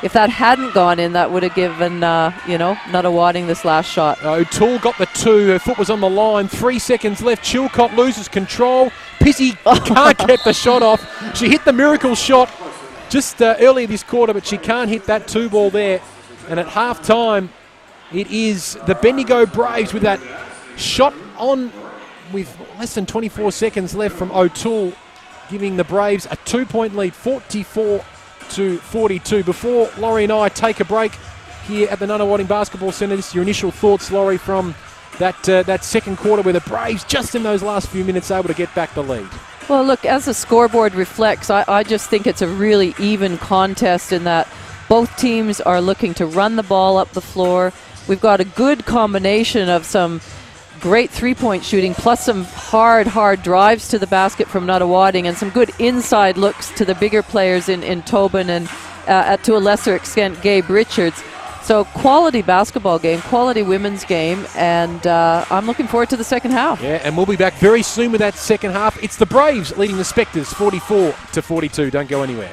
If that hadn't gone in, that would have given, Nunawading this last shot. O'Toole got the 2. Her foot was on the line. 3 seconds left. Chilcott loses control. Pissy can't get the shot off. She hit the miracle shot just earlier this quarter, but she can't hit that 2-ball there. And at half-time, it is the Bendigo Braves with that shot on with less than 24 seconds left from O'Toole, giving the Braves a 2-point lead, 44-42. Before Laurie and I take a break here at the Nunawading Basketball Centre, this is your initial thoughts, Laurie, from that second quarter where the Braves, just in those last few minutes, able to get back the lead. Well, look, as the scoreboard reflects, I just think it's a really even contest in that both teams are looking to run the ball up the floor. We've got a good combination of some great three-point shooting, plus some hard drives to the basket from Nunawading, and some good inside looks to the bigger players in Tobin and, to a lesser extent, Gabe Richards. So quality basketball game, quality women's game, and I'm looking forward to the second half. Yeah, and we'll be back very soon with that second half. It's the Braves leading the Spectres 44-42. Don't go anywhere.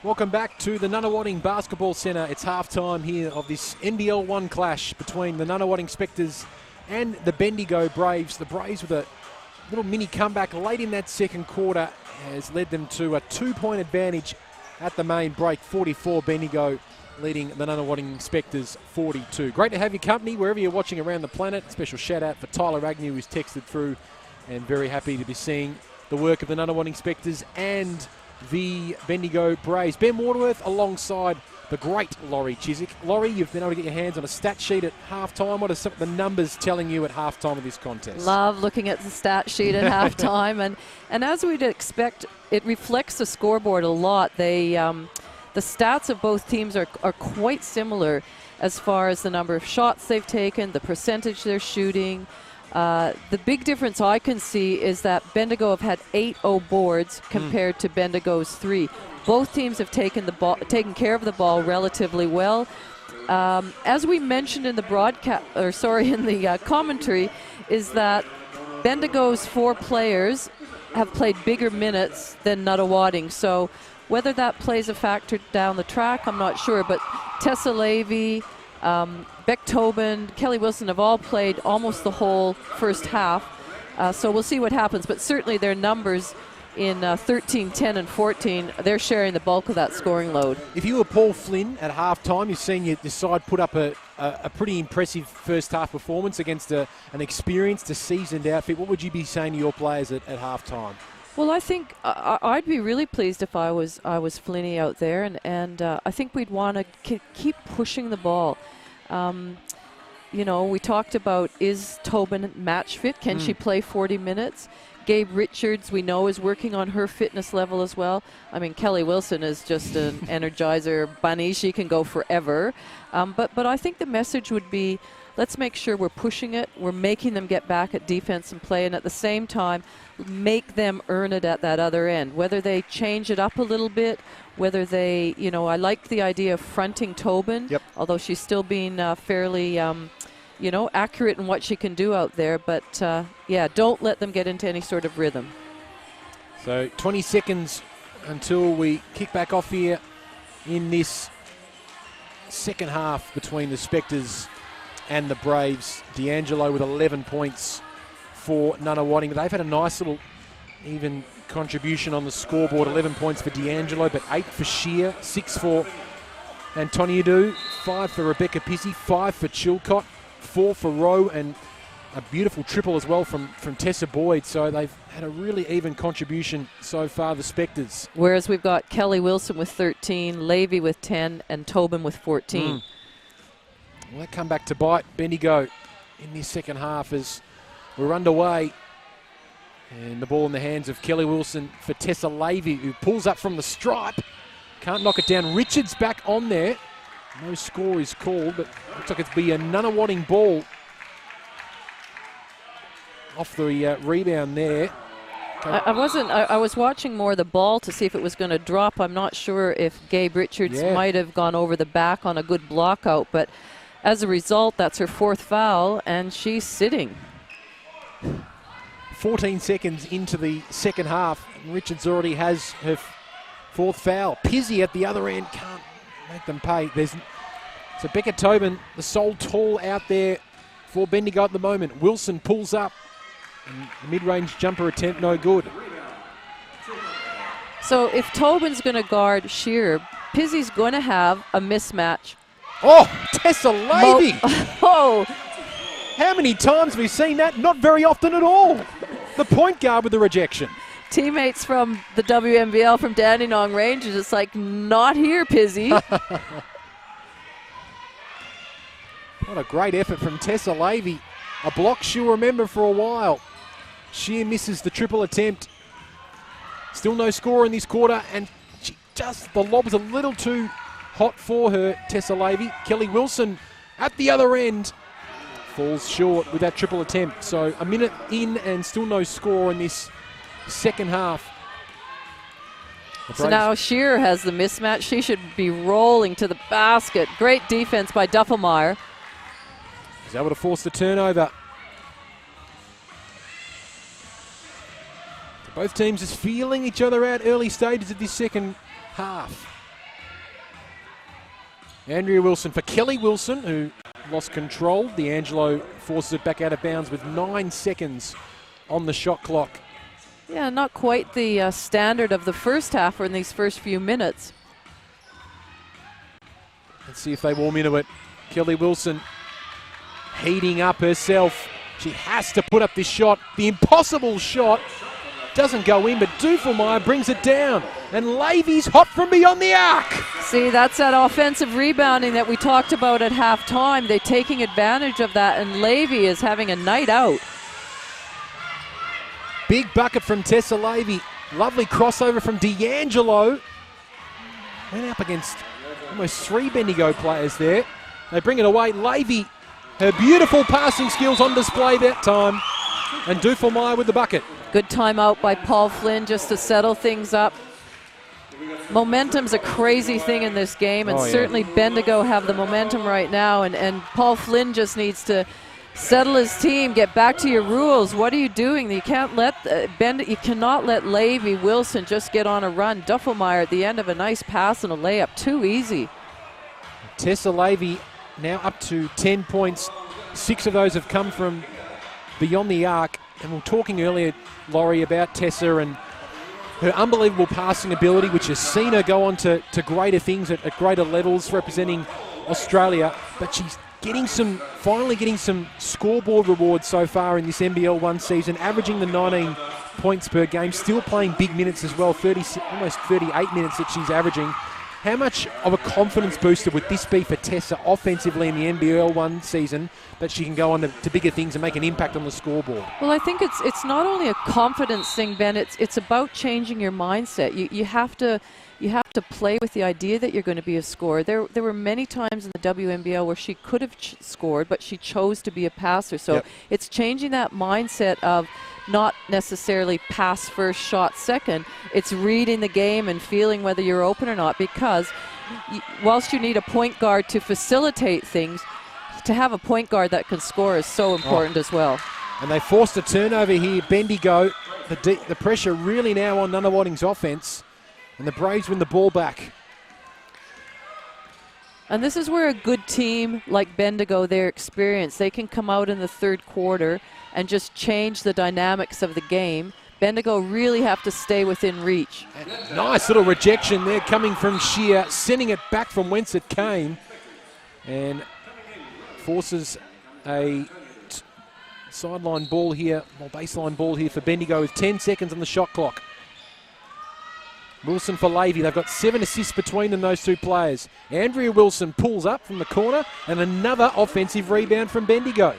Welcome back to the Nunawading Basketball Centre. It's half-time here of this NBL1 clash between the Nunawading Spectres and the Bendigo Braves. The Braves with a little mini comeback late in that second quarter has led them to a 2-point advantage at the main break. 44 Bendigo leading the Nunawading Spectres 42. Great to have your company wherever you're watching around the planet. Special shout out for Tyler Agnew who's texted through, and very happy to be seeing the work of the Nunawading Spectres and the Bendigo Braves. Ben Waterworth alongside the great Laurie Chiswick. Laurie, you've been able to get your hands on a stat sheet at halftime. What are some of the numbers telling you at halftime of this contest? Love looking at the stat sheet at halftime, and as we'd expect, it reflects the scoreboard a lot. They the stats of both teams are quite similar as far as the number of shots they've taken, the percentage they're shooting. The big difference I can see is that Bendigo have had 8-0 boards compared to Bendigo's 3. Both teams have taken care of the ball relatively well. As we mentioned in the in the commentary, is that Bendigo's 4 players have played bigger minutes than Nunawading. So whether that plays a factor down the track, I'm not sure. But Tessa Levy, Beck Tobin, Kelly Wilson have all played almost the whole first half. So we'll see what happens. But certainly their numbers in 13, 10, and 14, they're sharing the bulk of that scoring load. If you were Paul Flynn at halftime, you've seen your side put up a pretty impressive first half performance against an experienced, a seasoned outfit. What would you be saying to your players at halftime? Well, I think I'd be really pleased if I was Flinney out there, and I think we'd want to keep pushing the ball. You know, we talked about, is Tobin match fit? Can she play 40 minutes? Gabe Richards, we know, is working on her fitness level as well. I mean, Kelly Wilson is just an energizer bunny. She can go forever. But I think the message would be, let's make sure we're pushing it. We're making them get back at defense and play, and at the same time, make them earn it at that other end. Whether they change it up a little bit, whether they, you know, I like the idea of fronting Tobin, although she's still being fairly, you know, accurate in what she can do out there. But, yeah, don't let them get into any sort of rhythm. So 20 seconds until we kick back off here in this second half between the Spectres and the Braves. D'Angelo with 11 points for Nunawading. They've had a nice little even contribution on the scoreboard. 11 points for D'Angelo, but 8 for Shear, 6 for Antoniadou, 5 for Rebecca Pizzi, 5 for Chilcott, 4 for Rowe, and a beautiful triple as well from Tessa Boyd. So they've had a really even contribution so far, the Spectres. Whereas we've got Kelly Wilson with 13, Levy with 10, and Tobin with 14. Well, that come back to bite Bendigo in this second half as we're underway. And the ball in the hands of Kelly Wilson for Tessa Levy, who pulls up from the stripe. Can't knock it down. Richards back on there. No score is called, but looks like it's be a Nunawading ball off the rebound there. I was watching more the ball to see if it was going to drop. I'm not sure if Gabe Richards might have gone over the back on a good block out, but as a result, that's her 4th foul, and she's sitting. 14 seconds into the second half, and Richards already has her 4th foul. Pizzi at the other end can't make them pay. So Becca Tobin, the sole tall out there for Bendigo at the moment. Wilson pulls up, and the mid-range jumper attempt no good. So if Tobin's going to guard Shearer, Pizzi's going to have a mismatch. Oh, Tessa Levy! Oh! How many times have we seen that? Not very often at all. The point guard with the rejection. Teammates from the WNBL from Dandenong Rangers, it's like, not here, Pizzi. What a great effort from Tessa Levy. A block she'll remember for a while. Shear misses the triple attempt. Still no score in this quarter, and the lob was a little too hot for her, Tessa Levy. Kelly Wilson at the other end falls short with that triple attempt. So a minute in and still no score in this second half. So now Shearer has the mismatch. She should be rolling to the basket. Great defense by Duffelmeyer. He's able to force the turnover. Both teams is feeling each other out early stages of this second half. Andrea Wilson for Kelly Wilson, who lost control. D'Angelo forces it back out of bounds with 9 seconds on the shot clock. Yeah, not quite the standard of the first half or in these first few minutes. Let's see if they warm into it. Kelly Wilson heating up herself. She has to put up this shot. The impossible shot doesn't go in, but Dufelmeyer brings it down. And Levy's hot from beyond the arc. See, that's that offensive rebounding that we talked about at halftime. They're taking advantage of that, and Levy is having a night out. Big bucket from Tessa Levy. Lovely crossover from D'Angelo. Went up against almost 3 Bendigo players there. They bring it away. Levy, her beautiful passing skills on display that time. And Dufelmeyer with the bucket. Good timeout by Paul Flynn just to settle things up. Momentum's a crazy thing in this game, and certainly Bendigo have the momentum right now, and Paul Flynn just needs to settle his team, get back to your rules. What are you doing? You can't let you cannot let Levy Wilson just get on a run. Dufelmeyer at the end of a nice pass and a layup, too easy. Tessa Levy now up to 10 points. 6 of those have come from beyond the arc. And we were talking earlier, Laurie, about Tessa and her unbelievable passing ability, which has seen her go on to greater things at greater levels representing Australia. But she's finally getting some scoreboard rewards so far in this NBL1 season, averaging the 19 points per game, still playing big minutes as well, almost 38 minutes that she's averaging. How much of a confidence booster would this be for Tessa offensively in the NBL1 season, that she can go on to bigger things and make an impact on the scoreboard? Well, I think it's not only a confidence thing, Ben. It's about changing your mindset. You have to play with the idea that you're going to be a scorer. There were many times in the WNBL where she could have scored, but she chose to be a passer. So it's changing that mindset of not necessarily pass first, shot second. It's reading the game and feeling whether you're open or not, because whilst you need a point guard to facilitate things, to have a point guard that can score is so important as well. And they forced a turnover here. Bendigo, the pressure really now on Nunawading's offense, and the Braves win the ball back. And this is where a good team like Bendigo, their experience, they can come out in the third quarter and just change the dynamics of the game. Bendigo really have to stay within reach. And nice little rejection there coming from Shear, sending it back from whence it came, and forces a sideline ball here, or baseline ball here for Bendigo with 10 seconds on the shot clock. Wilson for Levy. They've got 7 assists between them, those two players. Andrea Wilson pulls up from the corner, and another offensive rebound from Bendigo.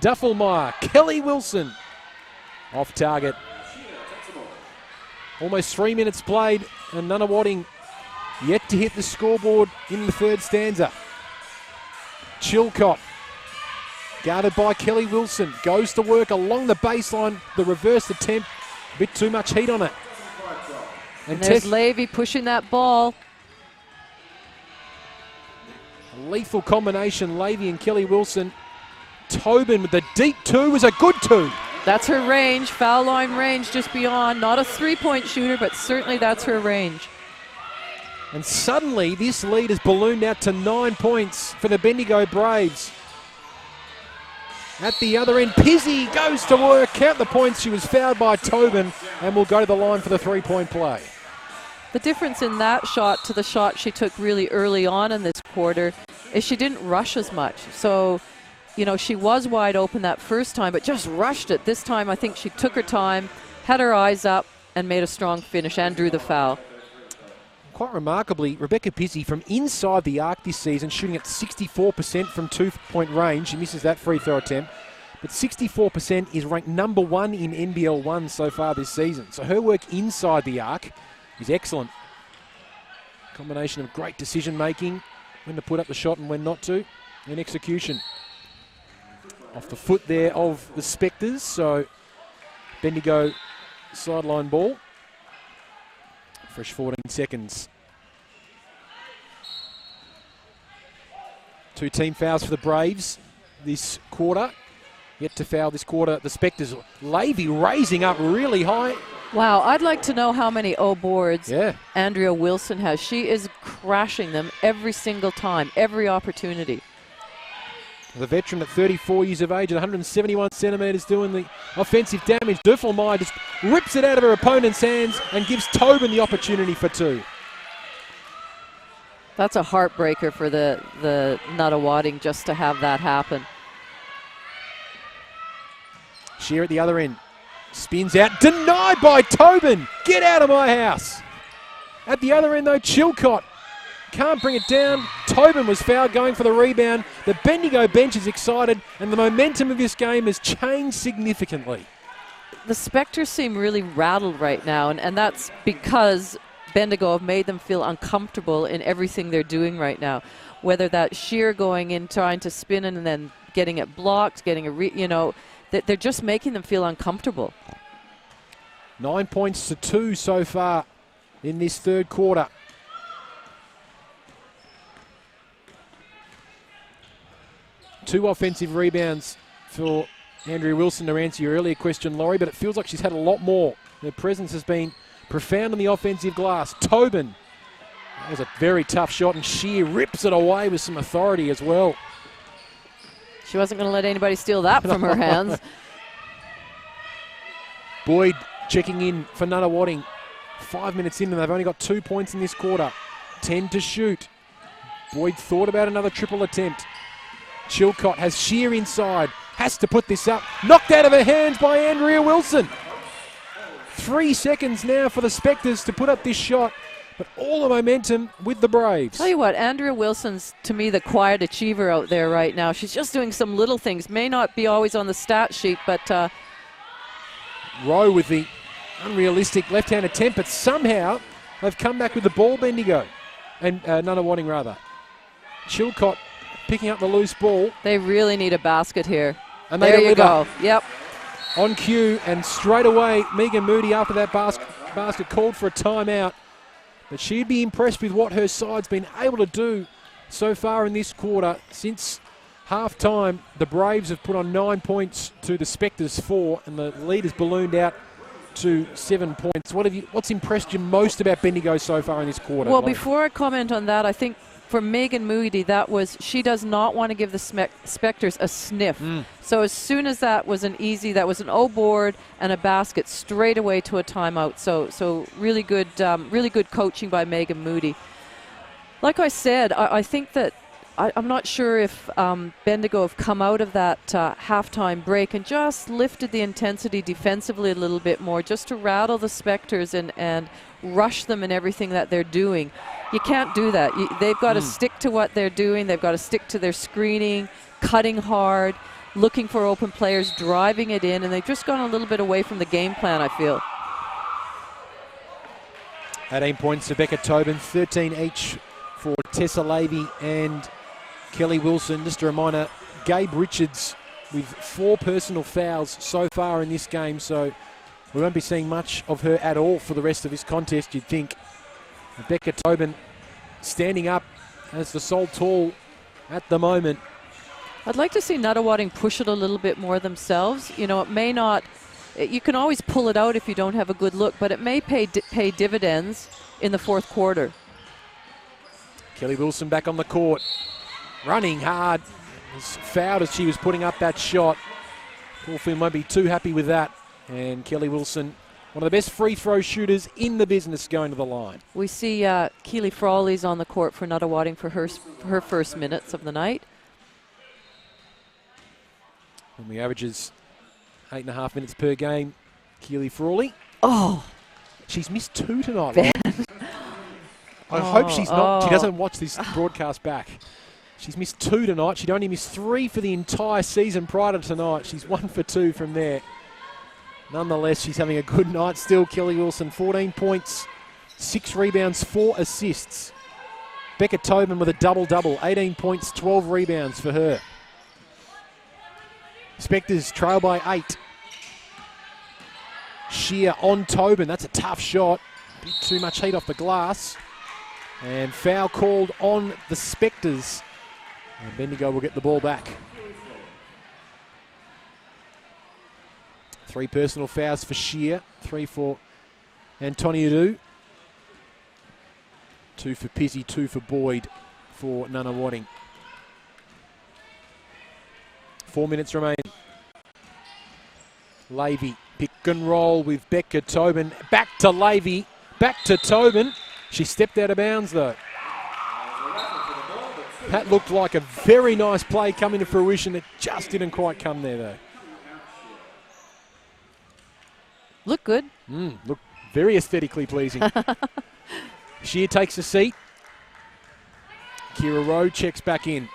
Dufelmeyer, Kelly Wilson off target. Almost 3 minutes played, and Nunawading yet to hit the scoreboard in the third stanza. Chilcott, guarded by Kelly Wilson, goes to work along the baseline. The reverse attempt, a bit too much heat on it. And there's Levy pushing that ball. A lethal combination, Levy and Kelly Wilson. Tobin with the deep 2 was a good 2. That's her range, foul line range just beyond. Not a three-point shooter, but certainly that's her range. And suddenly this lead has ballooned out to 9 points for the Bendigo Braves. At the other end, Pizzi goes to work. Count the points. She was fouled by Tobin and will go to the line for the three-point play. The difference in that shot to the shot she took really early on in this quarter is she didn't rush as much. So, you know, she was wide open that first time, but just rushed it. This time, I think she took her time, had her eyes up, and made a strong finish and drew the foul. Quite remarkably, Rebecca Pizzi from inside the arc this season, shooting at 64% from two-point range. She misses that free throw attempt. But 64% is ranked number 1 in NBL1 so far this season. So her work inside the arc is excellent. Combination of great decision-making, when to put up the shot and when not to, and execution. Off the foot there of the Spectres, so Bendigo sideline ball. Fresh 14 seconds. 2 team fouls for the Braves this quarter. Yet to foul this quarter, the Spectres. Levy raising up really high. Wow, I'd like to know how many O boards Andrea Wilson has. She is trashing them every single time, every opportunity. The veteran at 34 years of age at 171 centimetres doing the offensive damage. Duffelmeyer just rips it out of her opponent's hands and gives Tobin the opportunity for 2. That's a heartbreaker for the Nunawading just to have that happen. Shear at the other end. Spins out. Denied by Tobin. Get out of my house. At the other end though, Chilcott can't bring it down. Tobin was fouled going for the rebound. The Bendigo bench is excited and the momentum of this game has changed significantly. The Spectres seem really rattled right now, and that's because Bendigo have made them feel uncomfortable in everything they're doing right now. Whether that's Shear going in, trying to spin and then getting it blocked, getting they're just making them feel uncomfortable. 9 points to 2 so far in this third quarter. Two offensive rebounds for Andrea Wilson to answer your earlier question, Laurie, but it feels like she's had a lot more. Her presence has been profound on the offensive glass. Tobin, that was a very tough shot, and Shear rips it away with some authority as well. She wasn't going to let anybody steal that from her hands. Boyd checking in for Nunawading. 5 minutes in and they've only got 2 points in this quarter. 10 to shoot. Boyd thought about another triple attempt. Chilcott has Shear inside. Has to put this up. Knocked out of her hands by Andrea Wilson. 3 seconds now for the Spectres to put up this shot. But all the momentum with the Braves. Tell you what, Andrea Wilson's, to me, the quiet achiever out there right now. She's just doing some little things. May not be always on the stat sheet, but... Rowe with the unrealistic left-hand attempt, but somehow they've come back with the ball, Bendigo. And Nunawading, rather. Chilcott picking up the loose ball. They really need a basket here. And there you go. Yep. On cue, and straight away, Megan Moody, after that basket, called for a timeout. But she'd be impressed with what her side's been able to do so far in this quarter. Since half-time, the Braves have put on 9 points to the Spectres 4, and the lead has ballooned out to 7 points. What's impressed you most about Bendigo so far in this quarter? Well, before I comment on that, I think for Megan Moody, she does not want to give the Spectres a sniff. So as soon as that was an O board and a basket, straight away to a timeout. So really good coaching by Megan Moody. Like I said, I think that I'm not sure if Bendigo have come out of that halftime break and just lifted the intensity defensively a little bit more, just to rattle the Spectres and rush them in everything that they're doing. You can't do that. They've got to stick to what they're doing. They've got to stick to their screening, cutting hard, looking for open players, driving it in, and they've just gone a little bit away from the game plan, I feel. 18 points to Becca Tobin, 13 each for Tessa Lavey and Kelly Wilson. Just a reminder, Gabe Richards with 4 personal fouls so far in this game, so we won't be seeing much of her at all for the rest of this contest, you'd think. Becca Tobin standing up as the sole tall at the moment. I'd like to see Nunawading push it a little bit more themselves. You know, it may not, you can always pull it out if you don't have a good look, but it may pay dividends in the fourth quarter. Kelly Wilson back on the court, running hard. Was fouled as she was putting up that shot. Caulfield won't be too happy with that. And Kelly Wilson, one of the best free throw shooters in the business, going to the line. We see Keely Frawley's on the court for Nunawading for her first minutes of the night. And the averages 8.5 minutes per game. Keely Frawley. Oh, she's missed 2 tonight. I hope she's not. She doesn't watch this broadcast back. She's missed 2 tonight. She'd only missed 3 for the entire season prior to tonight. She's 1 for 2 from there. Nonetheless, she's having a good night still. Kelly Wilson, 14 points, 6 rebounds, 4 assists. Becca Tobin with a double-double, 18 points, 12 rebounds for her. Spectres trail by 8. Shear on Tobin. That's a tough shot. Bit too much heat off the glass. And foul called on the Spectres. And Bendigo will get the ball back. 3 personal fouls for Shear. 3 for Antoniadou. 2 for Pizzy, 2 for Boyd for Nunawading. 4 minutes remaining. Lavey, pick and roll with Becca Tobin. Back to Lavey, back to Tobin. She stepped out of bounds though. That looked like a very nice play coming to fruition. It just didn't quite come there though. Look good. Look very aesthetically pleasing. Shear takes a seat. Kira Rowe checks back in.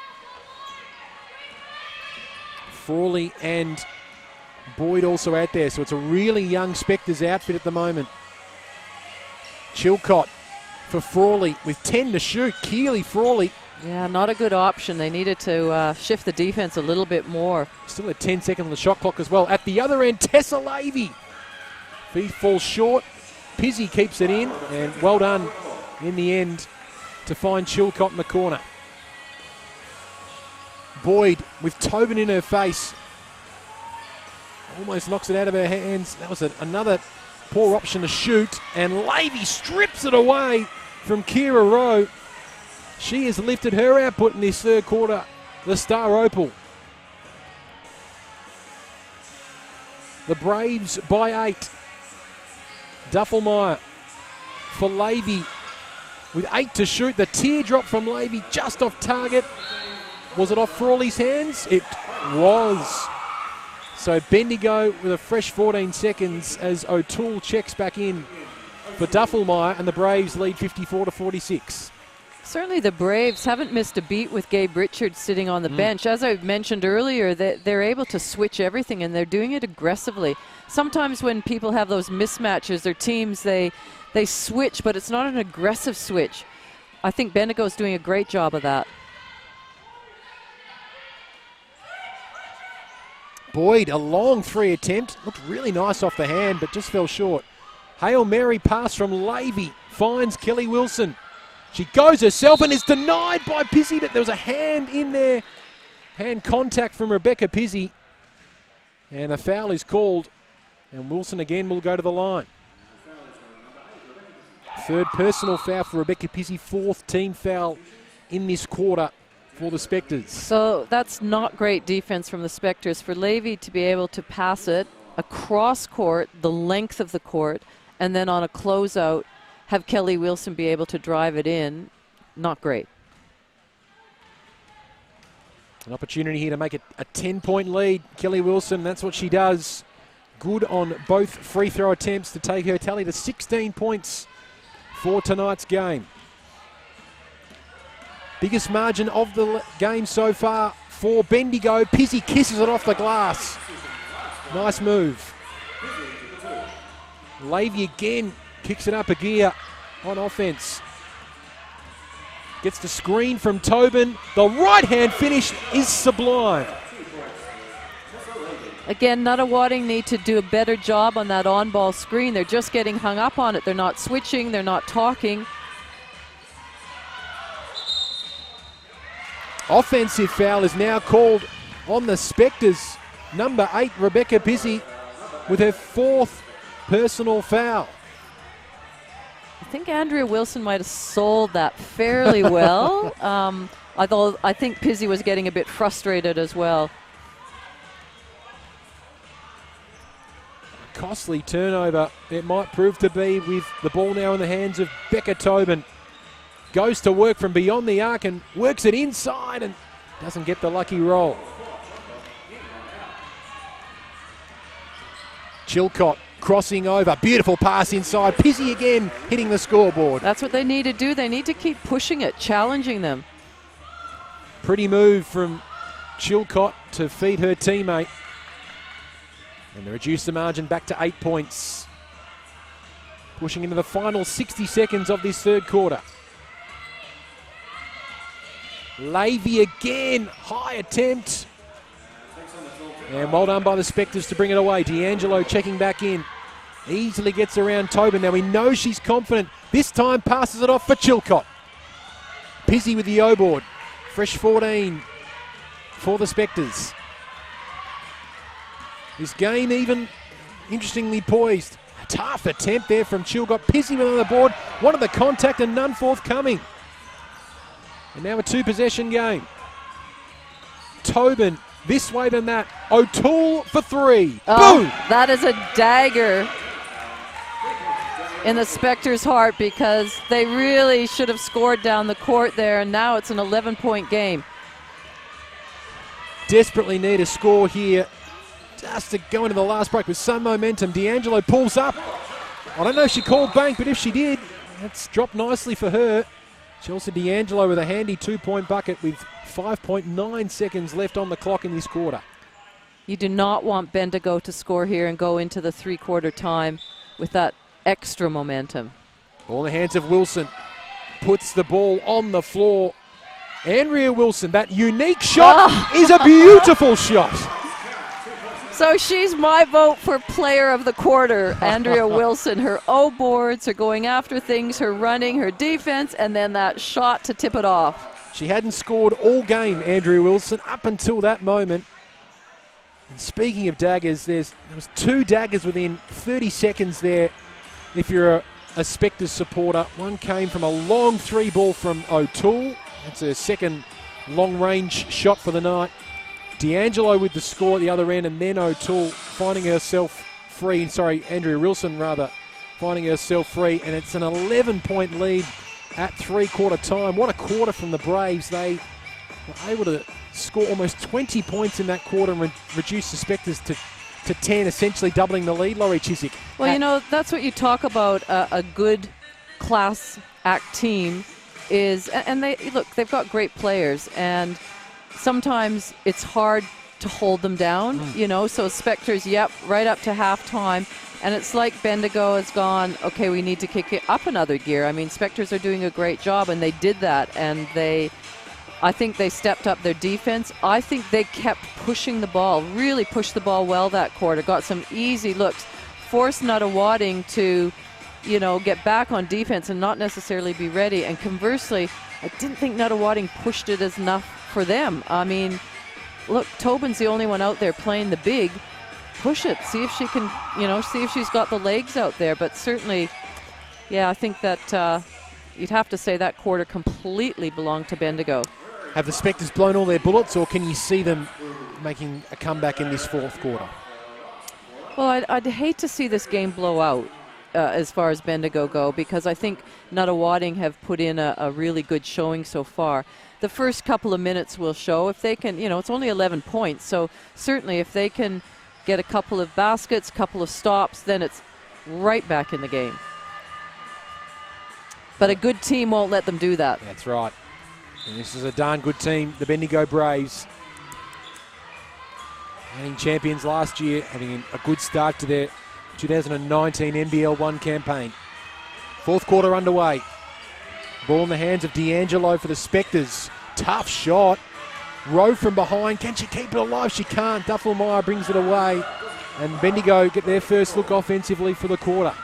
Frawley and Boyd also out there, so it's a really young Spectres outfit at the moment. Chilcott for Frawley with 10 to shoot. Keely Frawley. Yeah, not a good option. They needed to shift the defense a little bit more. Still at 10 seconds on the shot clock as well. At the other end, Tessa Lavey. Feet falls short. Pizzy keeps it in, and well done in the end to find Chilcott in the corner. Boyd with Tobin in her face. Almost knocks it out of her hands. That was another poor option to shoot, and Lavey strips it away from Kira Rowe. She has lifted her output in this third quarter, the Star Opal. The Braves by 8. Duffelmeyer for Lavey with 8 to shoot. The teardrop from Lavey just off target. Was it off Frawley's hands? It was. So Bendigo with a fresh 14 seconds as O'Toole checks back in for Duffelmeyer, and the Braves lead 54-46. Certainly the Braves haven't missed a beat with Gabe Richards sitting on the bench. As I mentioned earlier, they're able to switch everything, and they're doing it aggressively. Sometimes when people have those mismatches, their teams, they switch, but it's not an aggressive switch. I think Bendigo's doing a great job of that. Boyd, a long 3 attempt. Looked really nice off the hand, but just fell short. Hail Mary pass from Lavey. Finds Kelly Wilson. She goes herself and is denied by Pizzy, but there was a hand in there. Hand contact from Rebecca Pizzy. And a foul is called. And Wilson again will go to the line. Third personal foul for Rebecca Pizzy. 4th team foul in this quarter for the Spectres. So that's not great defense from the Spectres. For Lavey to be able to pass it across court, the length of the court, and then on a closeout, have Kelly Wilson be able to drive it in, not great. An opportunity here to make it a 10-point lead. Kelly Wilson, that's what she does. Good on both free throw attempts to take her tally to 16 points for tonight's game. Biggest margin of the game so far for Bendigo. Pizzy kisses it off the glass. Nice move. Lavey again kicks it up a gear on offense. Gets the screen from Tobin. The right-hand finish is sublime. Again, Nunawading need to do a better job on that on-ball screen. They're just getting hung up on it. They're not switching. They're not talking. Offensive foul is now called on the Spectres. Number 8, Rebecca Pizzy, with her 4th personal foul. I think Andrea Wilson might have sold that fairly well, although I think Pizzy was getting a bit frustrated as well. Costly turnover it might prove to be, with the ball now in the hands of Becca Tobin. Goes to work from beyond the arc and works it inside and doesn't get the lucky roll. Chilcott crossing over. Beautiful pass inside. Pizzy again hitting the scoreboard. That's what they need to do. They need to keep pushing it, challenging them. Pretty move from Chilcott to feed her teammate. And they reduce the margin back to 8 points. Pushing into the final 60 seconds of this third quarter. Lavey again, high attempt. And well done by the Spectres to bring it away. D'Angelo checking back in. Easily gets around Tobin. Now we know she's confident. This time passes it off for Chilcott. Pizzy with the O-board. Fresh 14 for the Spectres. This game even interestingly poised. Tough attempt there from Chilcott. Pissy with on the board. Wanted the contact and none forthcoming. And now a two-possession game. Tobin this way than that. O'Toole for three. Oh, Boom! that is a dagger in the Spectres' heart, because they really should have scored down the court there, and now it's an 11-point game. Desperately need a score here just to go into the last break with some momentum. D'Angelo pulls up. I don't know if she called bank, but if she did, that's dropped nicely for her. Chelsea D'Angelo with a handy 2-point bucket with 5.9 seconds left on the clock in this quarter. You do not want Bendigo to score here and go into the three-quarter time with that extra momentum. Ball in the hands of Wilson. Puts the ball on the floor. Andrea Wilson, that unique shot is a beautiful shot. So she's my vote for player of the quarter, Andrea Wilson. Her O boards, her going after things, her running, her defense, and then that shot to tip it off. She hadn't scored all game, Andrea Wilson, up until that moment. And speaking of daggers, there was 2 daggers within 30 seconds there. If you're a Spectres supporter, one came from a long 3 ball from O'Toole. That's her second long-range shot for the night. D'Angelo with the score at the other end, and then O'Toole finding herself free. Sorry, Andrea Wilson rather, finding herself free. And it's an 11-point lead at three-quarter time. What a quarter from the Braves. They were able to score almost 20 points in that quarter and reduce the Spectres to 10, essentially doubling the lead. Laurie Chiswick. Well, you know, that's what you talk about, a good class act team is, and they've got great players, and sometimes it's hard to hold them down, you know, so Spectres, right up to halftime, and it's like Bendigo has gone, okay, we need to kick it up another gear. I mean, Spectres are doing a great job, and they did that, and I think they stepped up their defense. I think they kept pushing the ball, really pushed the ball well that quarter, got some easy looks, forced Nunawading to, you know, get back on defense and not necessarily be ready. And conversely, I didn't think Nunawading pushed it as enough for them. I mean, look, Tobin's the only one out there playing the big. Push it, see if she can, you know, see if she's got the legs out there. But certainly, yeah, I think that you'd have to say that quarter completely belonged to Bendigo. Have the Spectres blown all their bullets, or can you see them making a comeback in this fourth quarter? Well, I'd hate to see this game blow out as far as Bendigo go, because I think Nunawading have put in a really good showing so far. The first couple of minutes will show if they can, you know, it's only 11 points, so certainly if they can get a couple of baskets, couple of stops, then it's right back in the game. But a good team won't let them do that. That's right. And this is a darn good team, the Bendigo Braves. Reigning champions last year, having a good start to their 2019 NBL1 campaign. Fourth quarter underway. Ball in the hands of D'Angelo for the Spectres. Tough shot. Rowe from behind. Can she keep it alive? She can't. Duffelmeyer brings it away. And Bendigo get their first look offensively for the quarter.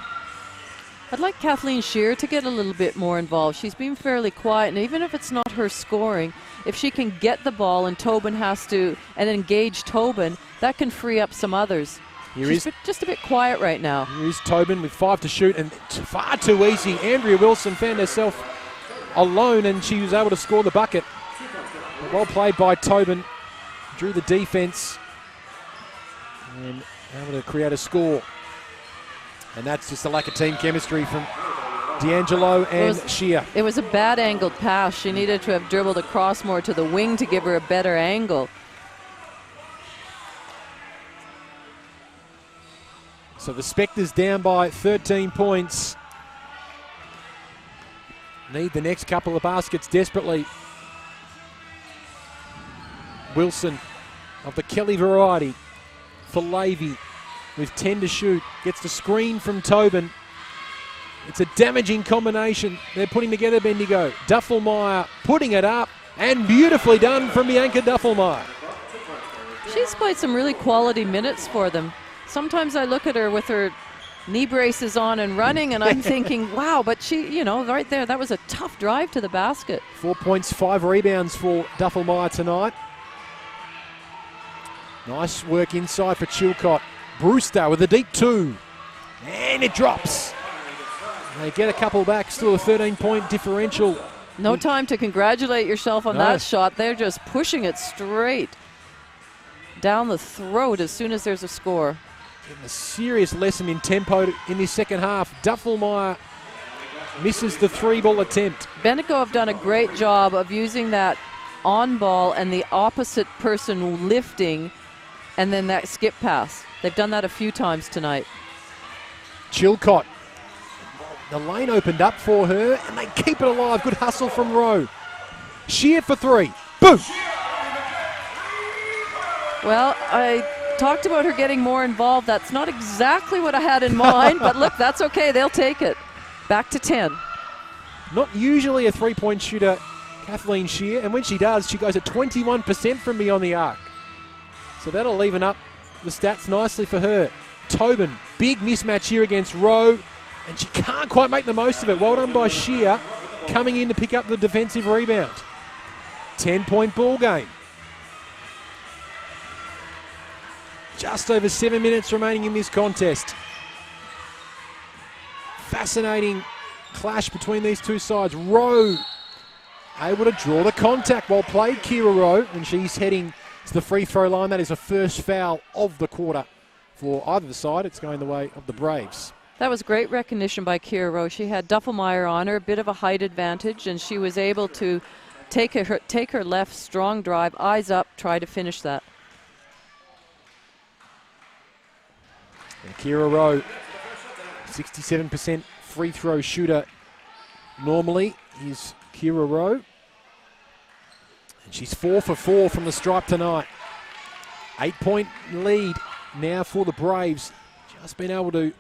I'd like Kathleen Shearer to get a little bit more involved. She's been fairly quiet, and even if it's not her scoring, if she can get the ball and Tobin has to, and engage Tobin, that can free up some others. She's just a bit quiet right now. Here is Tobin with 5 to shoot, and far too easy. Andrea Wilson found herself alone, and she was able to score the bucket. Well played by Tobin. Drew the defense and able to create a score. And that's just a lack of team chemistry from D'Angelo and Shear. It was a bad angled pass. She needed to have dribbled across more to the wing to give her a better angle. So the Spectres down by 13 points. Need the next couple of baskets desperately. Wilson of the Kelly variety for Levy with 10 to shoot. Gets the screen from Tobin. It's a damaging combination they're putting together, Bendigo. Duffelmeyer putting it up, and beautifully done from Bianca Duffelmeyer. She's played some really quality minutes for them. Sometimes I look at her with her knee braces on and running, and I'm thinking, wow, but she, you know, right there, that was a tough drive to the basket. 4 points, 5 rebounds for Duffelmeyer tonight. Nice work inside for Chilcott. Brewster with a deep 2. And it drops. They get a couple back, still a 13-point differential. No time to congratulate yourself on No. that shot. They're just pushing it straight down the throat as soon as there's a score. Getting a serious lesson in tempo in this second half. Duffelmeyer misses the 3-ball attempt. Bendigo have done a great job of using that on ball and the opposite person lifting and then that skip pass. They've done that a few times tonight. Chilcott. The lane opened up for her and they keep it alive. Good hustle from Rowe. Shear for 3. Boom! Well, I talked about her getting more involved. That's not exactly what I had in mind, but look, that's okay. They'll take it. Back to 10. Not usually a 3-point shooter, Kathleen Shear, and when she does, she goes at 21% from beyond the arc. So that'll even up the stats nicely for her. Tobin, big mismatch here against Rowe, and she can't quite make the most of it. Well done by Shear, coming in to pick up the defensive rebound. 10-point ball game. Just over 7 minutes remaining in this contest. Fascinating clash between these two sides. Rowe able to draw the contact well played, Kira Rowe, and she's heading to the free throw line. That is the first foul of the quarter for either side. It's going the way of the Braves. That was great recognition by Kira Rowe. She had Duffelmeyer on her, a bit of a height advantage, and she was able to take her left strong drive, eyes up, try to finish that. And Kira Rowe, 67% free throw shooter normally is Kira Rowe. And she's 4 for 4 from the stripe tonight. 8-point lead now for the Braves. Just been able to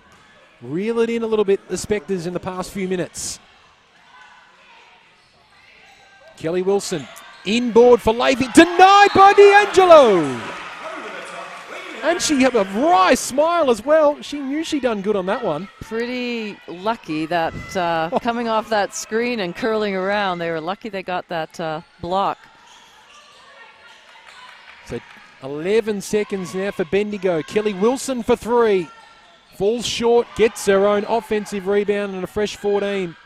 reel it in a little bit, the Spectres, in the past few minutes. Kelly Wilson, inboard for Levy, denied by D'Angelo. And she had a wry smile as well. She knew she'd done good on that one. Pretty lucky that coming off that screen and curling around, they were lucky they got that block. So 11 seconds now for Bendigo. Kelly Wilson for 3. Falls short, gets her own offensive rebound and a fresh 14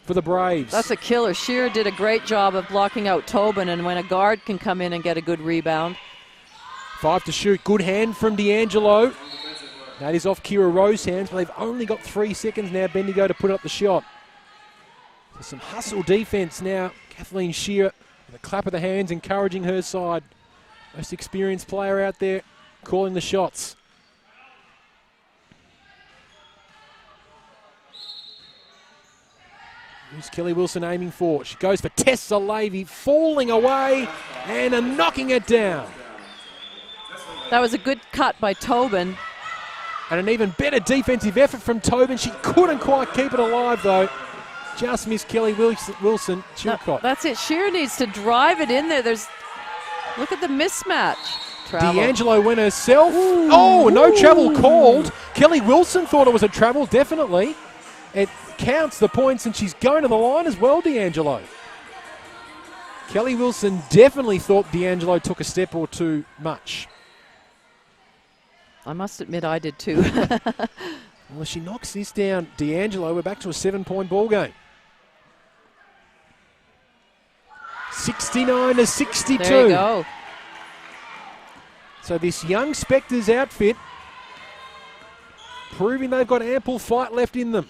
for the Braves. That's a killer. Shearer did a great job of blocking out Tobin, and when a guard can come in and get a good rebound. 5 to shoot. Good hand from D'Angelo. That is off Kira Rowe's hands, but they've only got 3 seconds now, Bendigo, to put up the shot. So some hustle defense now. Kathleen Shearer with a clap of the hands, encouraging her side. Most experienced player out there calling the shots. Who's Kelly Wilson aiming for? She goes for Tessa Levy, falling away and knocking it down. That was a good cut by Tobin. And an even better defensive effort from Tobin. She couldn't quite keep it alive, though. Just missed Kelly Wilson. Chilcott. That's it. Shearer needs to drive it in there. Look at the mismatch. Travel. D'Angelo went herself. Ooh. Oh, no travel called. Kelly Wilson thought it was a travel, definitely. It counts the points, and she's going to the line as well, D'Angelo. Kelly Wilson definitely thought D'Angelo took a step or two much. I must admit I did too. Well, she knocks this down, D'Angelo. We're back to a 7-point ball game. 69 to 62. There you go. So this young Spectres outfit proving they've got ample fight left in them.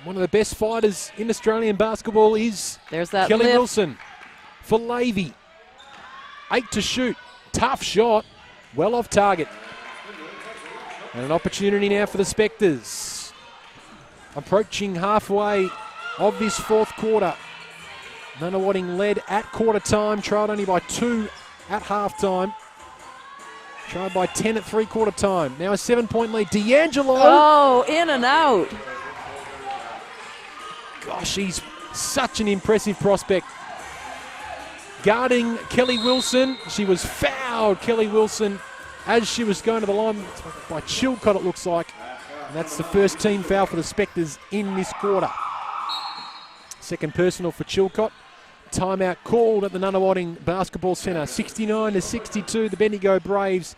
One of the best fighters in Australian basketball is There's that Kelly lift. Wilson for Levy. 8 to shoot. Tough shot. Well off target. And an opportunity now for the Spectres. Approaching halfway of this fourth quarter. Nunawading led at quarter time. Trailed only by 2 at half time. Trailed by 10 at three-quarter time. Now a 7-point lead. D'Angelo. Oh, in and out. Gosh, she's such an impressive prospect. Guarding Kelly Wilson. She was fouled, Kelly Wilson, as she was going to the line by Chilcott, it looks like. And that's the first team foul for the Spectres in this quarter. Second personal for Chilcott. Timeout called at the Nunawading Basketball Centre. 69 to 62, the Bendigo Braves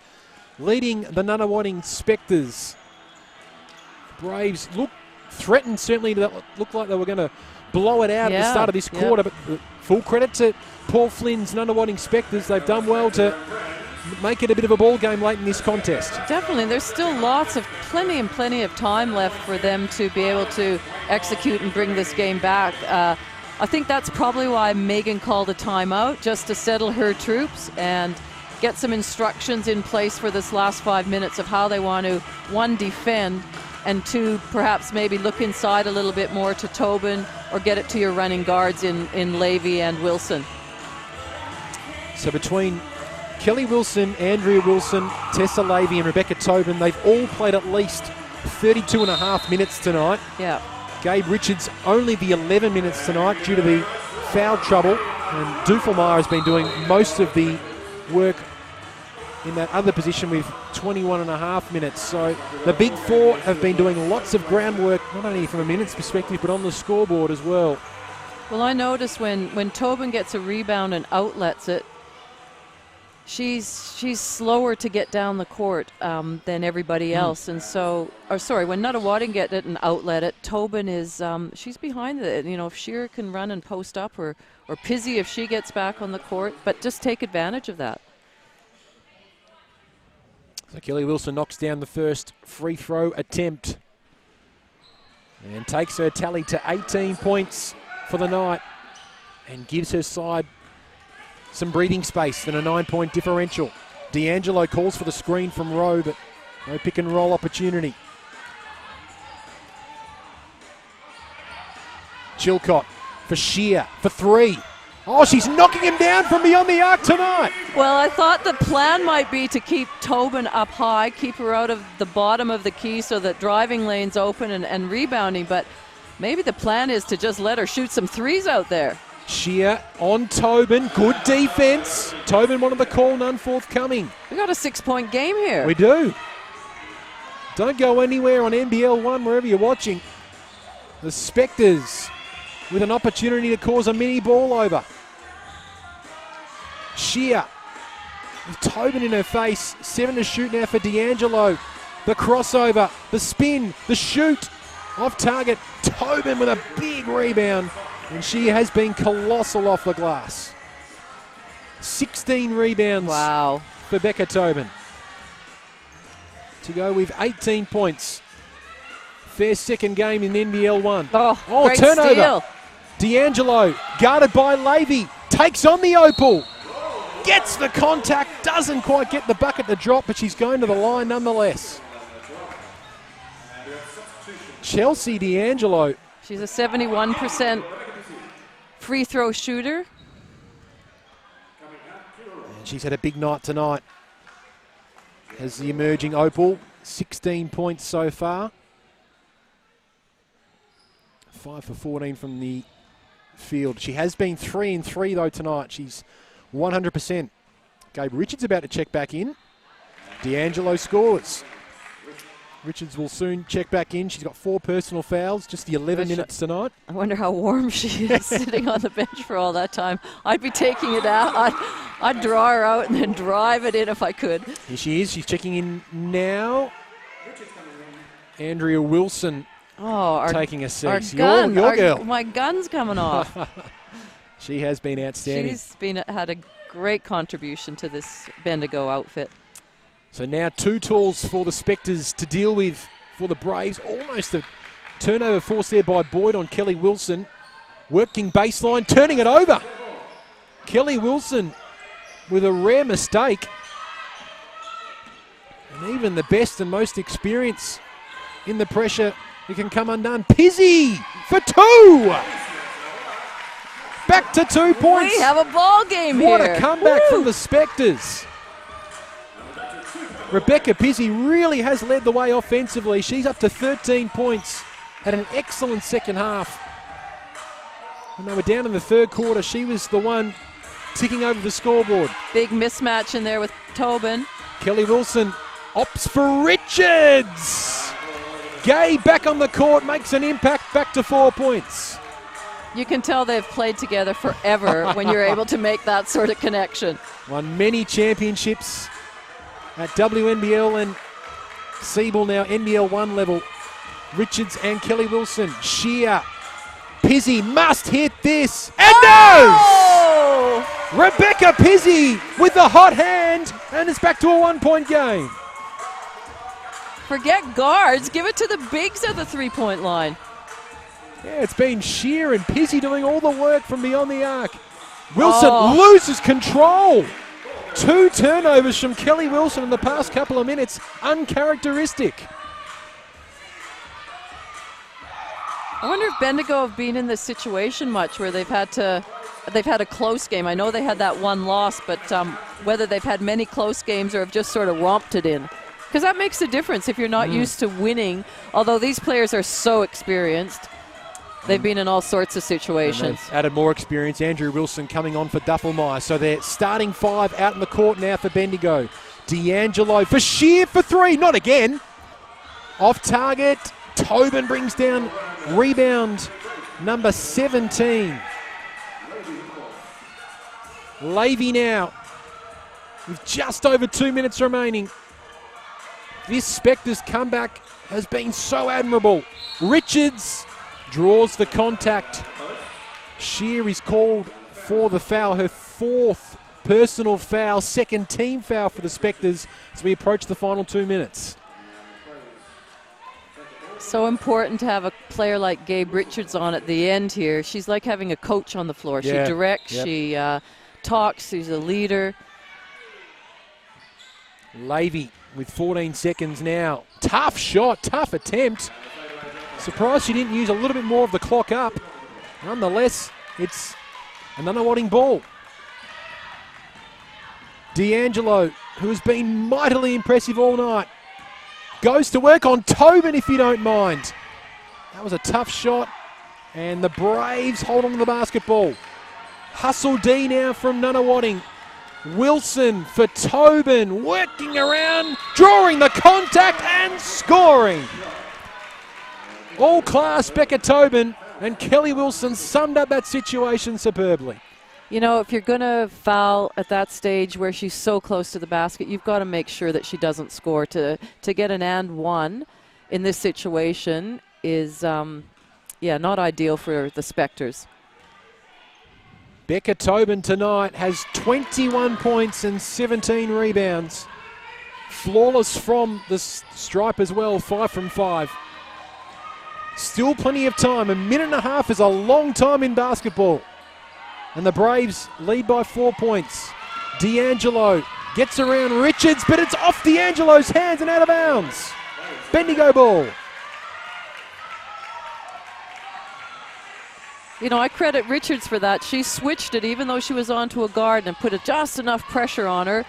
leading the Nunawading Spectres. Braves look threatened, certainly looked like they were going to blow it out at the start of this quarter, but full credit to Paul Flynn's Nunawading Spectres. They've done well to make it a bit of a ball game late in this contest. Definitely. There's still plenty of time left for them to be able to execute and bring this game back. I think that's probably why Megan called a timeout, just to settle her troops and get some instructions in place for this last 5 minutes of how they want to, one, defend, and two, perhaps maybe look inside a little bit more to Tobin or get it to your running guards in Levy and Wilson. So between Kelly Wilson, Andrea Wilson, Tessa Levy and Rebecca Tobin, they've all played at least 32 and a half minutes tonight. Yeah. Gabe Richards only the 11 minutes tonight due to the foul trouble, and Dufelmeyer has been doing most of the work in that other position with 21 and a half minutes. So the big four have been doing lots of groundwork, not only from a minutes perspective, but on the scoreboard as well. Well, I noticed when Tobin gets a rebound and outlets it, she's slower to get down the court than everybody else. And so, when Nunawading get it and outlet it, Tobin is, she's behind it. You know, if Shearer can run and post up, or Pizzy if she gets back on the court, but just take advantage of that. So Kelly Wilson knocks down the first free throw attempt and takes her tally to 18 points for the night and gives her side some breathing space and a 9-point differential. D'Angelo calls for the screen from Rowe, but no pick and roll opportunity. Chilcott for Shear for three. Oh, she's knocking him down from beyond the arc tonight. Well, I thought the plan might be to keep Tobin up high, keep her out of the bottom of the key so that driving lane's open and rebounding, but maybe the plan is to just let her shoot some threes out there. Shear on Tobin, good defense. Tobin wanted the call, none forthcoming. We got a 6-point game here. We do. Don't go anywhere on NBL1, wherever you're watching. The Spectres with an opportunity to cause a mini ball over. Shear with Tobin in her face. 7 to shoot now for D'Angelo. The crossover, the spin, the shoot. Off target, Tobin with a big rebound. And she has been colossal off the glass. 16 rebounds for Becca Tobin. To go with 18 points. Fair second game in NBL1. Oh, great turnover. Steal. D'Angelo, guarded by Levy, takes on the opal. Gets the contact, doesn't quite get the bucket to drop, but she's going to the line nonetheless. Chelsea D'Angelo. She's a 71% free throw shooter. And she's had a big night tonight. As the emerging opal, 16 points so far. 5 for 14 from the field. She has been 3 and 3 though tonight. She's 100%. Gabe Richards about to check back in. D'Angelo scores. Richards will soon check back in. She's got 4 personal fouls, just the 11 minutes tonight. I wonder how warm she is sitting on the bench for all that time. I'd be taking it out. I'd draw her out and then drive it in if I could. Here she is. She's checking in now. Andrea Wilson taking a seat. Your girl. My gun's coming off. She has been outstanding. She's had a great contribution to this Bendigo outfit. So now 2 tools for the Spectres to deal with for the Braves. Almost a turnover forced there by Boyd on Kelly Wilson. Working baseline, turning it over. Kelly Wilson with a rare mistake. And even the best and most experienced in the pressure, it can come undone. Pizzy for 2. Back to 2 points. We have a ball game here. What a comeback from the Spectres. Rebecca Pizzy really has led the way offensively. She's up to 13 points. Had an excellent second half. When they were down in the third quarter, she was the one ticking over the scoreboard. Big mismatch in there with Tobin. Kelly Wilson opts for Richards. Gay back on the court, makes an impact, back to 4 points. You can tell they've played together forever when you're able to make that sort of connection. Won many championships at WNBL and Siebel now NBL1 level. Richards and Kelly Wilson. Shear. Pizzi must hit this. And does! Rebecca Pizzi with the hot hand. And it's back to a 1-point game. Forget guards. Give it to the bigs at the three-point line. Yeah, it's been Shear and Pizzi doing all the work from beyond the arc. Wilson loses control. 2 turnovers from Kelly Wilson in the past couple of minutes. Uncharacteristic. I wonder if Bendigo have been in this situation much where they've had a close game. I know they had that one loss, but whether they've had many close games or have just sort of romped it in. Because that makes a difference if you're not used to winning. Although these players are so experienced, they've been in all sorts of situations. Added more experience. Andrew Wilson coming on for Duffelmeyer. So they're starting 5 out in the court now for Bendigo. D'Angelo for Shear for 3. Not again. Off target. Tobin brings down rebound number 17. Levy now with just over 2 minutes remaining. This Spectres comeback has been so admirable. Richards draws the contact. Shear is called for the foul, her 4th personal foul, 2nd team foul for the Spectres as we approach the final 2 minutes. So important to have a player like Gabe Richards on at the end here. She's like having a coach on the floor. She directs, she talks, she's a leader. Levy with 14 seconds now. Tough shot, tough attempt. Surprised she didn't use a little bit more of the clock up. Nonetheless, it's a Nunawading ball. D'Angelo, who has been mightily impressive all night, goes to work on Tobin, if you don't mind. That was a tough shot, and the Braves hold on to the basketball. Hustle D now from Nunawading. Wilson for Tobin, working around, drawing the contact and scoring. All class Becca Tobin, and Kelly Wilson summed up that situation superbly. You know, if you're going to foul at that stage where she's so close to the basket, you've got to make sure that she doesn't score. To get an and one in this situation is, not ideal for the Spectres. Becca Tobin tonight has 21 points and 17 rebounds. Flawless from the stripe as well, 5 from 5. Still plenty of time. 1.5 minutes is a long time in basketball. And the Braves lead by 4 points. D'Angelo gets around Richards, but it's off D'Angelo's hands and out of bounds. Bendigo ball. You know, I credit Richards for that. She switched it even though she was onto a guard and put just enough pressure on her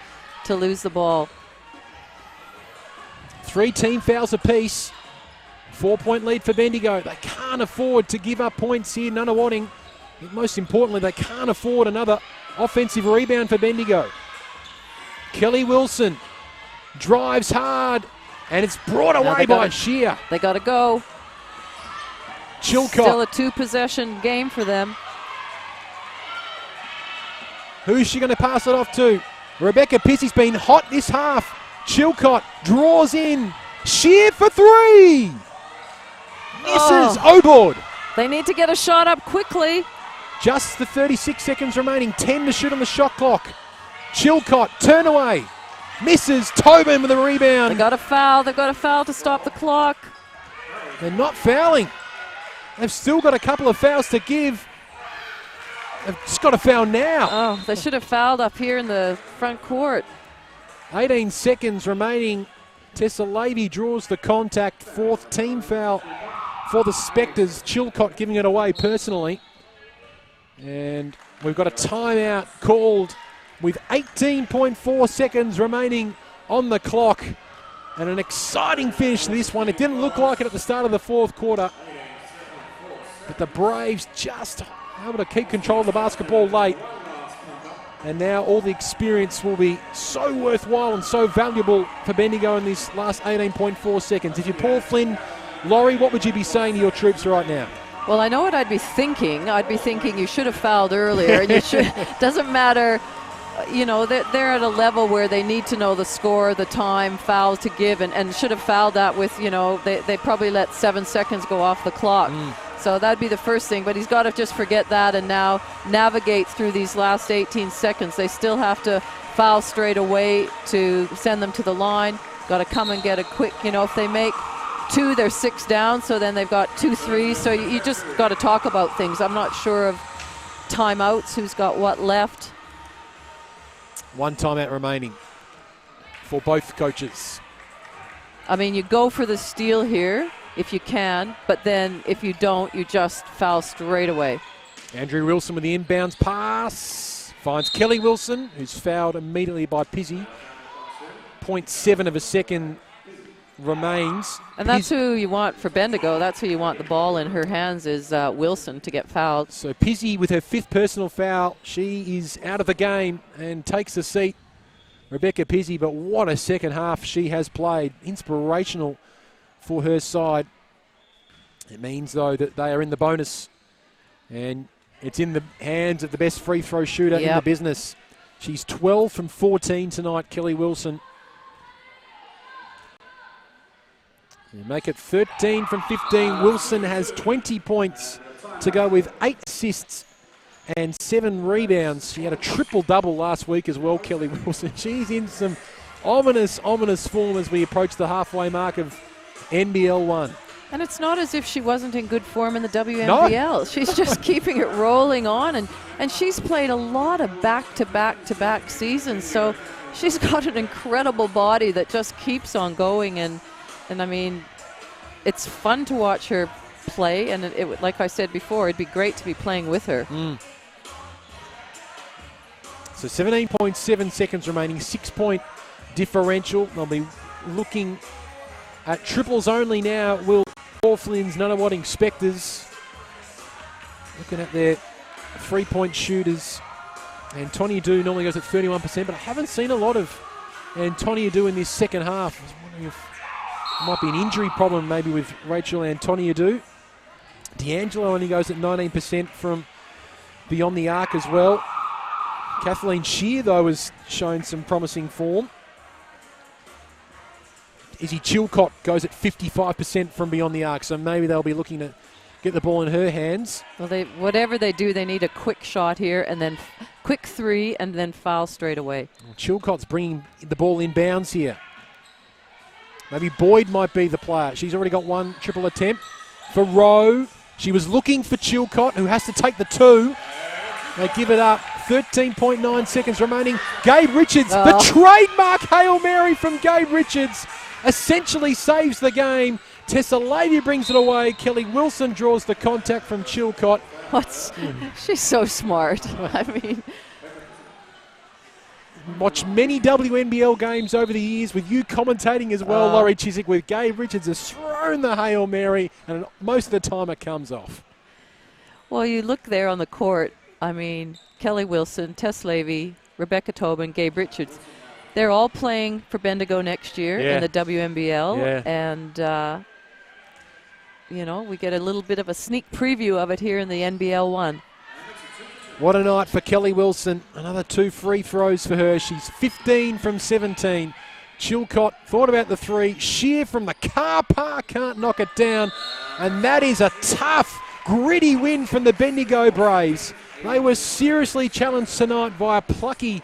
to lose the ball. 3 team fouls apiece. 4-point lead for Bendigo. They can't afford to give up points here, Nunawading. Most importantly, they can't afford another offensive rebound for Bendigo. Kelly Wilson drives hard, and it's brought away by Shear. They got to go. Chilcott. Still a 2-possession game for them. Who's she going to pass it off to? Rebecca Pizzi's been hot this half. Chilcott draws in. Shear for 3. Misses. O'Board. They need to get a shot up quickly. Just the 36 seconds remaining. 10 to shoot on the shot clock. Chilcott, turn away. Misses. Tobin with a rebound. They got a foul. They've got a foul to stop the clock. They're not fouling. They've still got a couple of fouls to give. They've just got a foul now. Oh, they should have fouled up here in the front court. 18 seconds remaining. Tessa Levy draws the contact. 4th team foul for the Spectres. Chilcott giving it away personally. And we've got a timeout called with 18.4 seconds remaining on the clock. And an exciting finish to this one. It didn't look like it at the start of the 4th quarter. But the Braves just able to keep control of the basketball late. And now all the experience will be so worthwhile and so valuable for Bendigo in this last 18.4 seconds. If you're Paul Flynn, Laurie, what would you be saying to your troops right now? Well, I know what I'd be thinking. I'd be thinking you should have fouled earlier. And you should. Doesn't matter you know, they're at a level where they need to know the score, the time, foul to give, and should have fouled that with, you know, they probably let 7 seconds go off the clock. So that'd be the first thing, but he's got to just forget that and now navigate through these last 18 seconds. They still have to foul straight away to send them to the line. Got to come and get a quick, you know, if they make 2, they're 6 down, so then they've got 2 threes. So you just got to talk about things. I'm not sure of timeouts, who's got what left. 1 timeout remaining for both coaches. I mean, you go for the steal here if you can, but then if you don't, you just foul straight away. Andrew Wilson with the inbounds pass. Finds Kelly Wilson, who's fouled immediately by Pizzi. 0.7 of a second remains. And that's who you want for Bendigo. That's who you want the ball in her hands, is Wilson, to get fouled. So Pizzi with her 5th personal foul. She is out of the game and takes the seat. Rebecca Pizzi, but what a second half she has played. Inspirational for her side. It means, though, that they are in the bonus. And it's in the hands of the best free throw shooter in the business. She's 12 from 14 tonight, Kelly Wilson. You make it 13 from 15. Wilson has 20 points to go with 8 assists and 7 rebounds. She had a triple-double last week as well, Kelly Wilson. She's in some ominous form as we approach the halfway mark of NBL1. And it's not as if she wasn't in good form in the WNBL. No. She's just keeping it rolling on. And she's played a lot of back-to-back-to-back seasons. So she's got an incredible body that just keeps on going. And I mean, it's fun to watch her play. And it, like I said before, it'd be great to be playing with her. So 17.7 seconds remaining, 6-point differential. They'll be looking at triples only now. Will Flynn's Nunawading Spectres looking at their 3-point shooters. Antonia Du normally goes at 31%, but I haven't seen a lot of Antonia Du in this second half. I was wondering if it might be an injury problem maybe with Rachel Antonia Du. D'Angelo only goes at 19% from beyond the arc as well. Kathleen Shear, though, has shown some promising form. Izzy Chilcott goes at 55% from beyond the arc, so maybe they'll be looking to get the ball in her hands. Well, whatever they do, they need a quick shot here, and then quick 3, and then foul straight away. Well, Chilcott's bringing the ball in bounds here. Maybe Boyd might be the player. She's already got 1 triple attempt. For Rowe, she was looking for Chilcott, who has to take the 2. They give it up. 13.9 seconds remaining. Gabe Richards, the trademark Hail Mary from Gabe Richards, essentially saves the game. Tessa Levy brings it away. Kelly Wilson draws the contact from Chilcott. She's so smart. I mean, watched many WNBL games over the years with you commentating as well, Laurie Chiswick, with Gabe Richards has thrown the Hail Mary, and most of the time it comes off. Well, you look there on the court. I mean, Kelly Wilson, Tess Levy, Rebecca Tobin, Gabe Richards. They're all playing for Bendigo next year in the WNBL. And, you know, we get a little bit of a sneak preview of it here in the NBL1. What a night for Kelly Wilson. Another 2 free throws for her. She's 15 from 17. Chilcott thought about the 3. Shear from the car park, can't knock it down. And that is a tough, gritty win from the Bendigo Braves. They were seriously challenged tonight by a plucky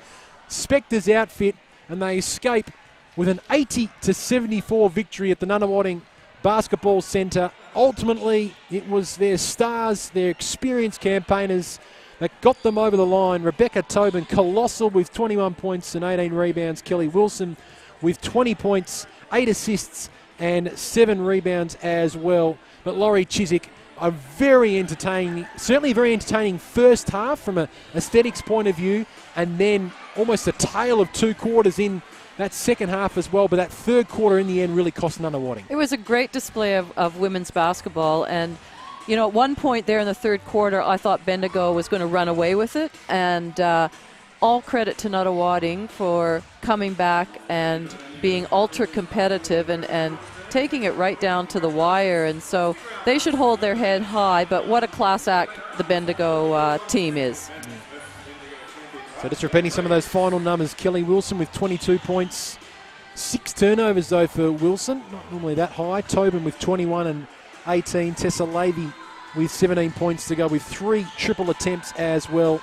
Spectres outfit, and they escape with an 80-74 victory at the Nunawading Basketball Centre. Ultimately, it was their stars, their experienced campaigners that got them over the line. Rebecca Tobin, colossal with 21 points and 18 rebounds. Kelly Wilson with 20 points, 8 assists and 7 rebounds as well. But Laurie Chiswick, a very entertaining, certainly a very entertaining first half from an aesthetics point of view, and then almost a tale of 2 quarters in that second half as well. But that third quarter in the end really cost Nunawading. It was a great display of women's basketball, and you know, at one point there in the third quarter, I thought Bendigo was going to run away with it, and all credit to Nunawading for coming back and being ultra competitive and taking it right down to the wire. And so they should hold their head high, but what a class act the Bendigo team is. So just repeating some of those final numbers. Kelly Wilson with 22 points. 6 turnovers, though, for Wilson. Not normally that high. Tobin with 21 and 18. Tessa Lavey with 17 points to go with 3 triple attempts as well.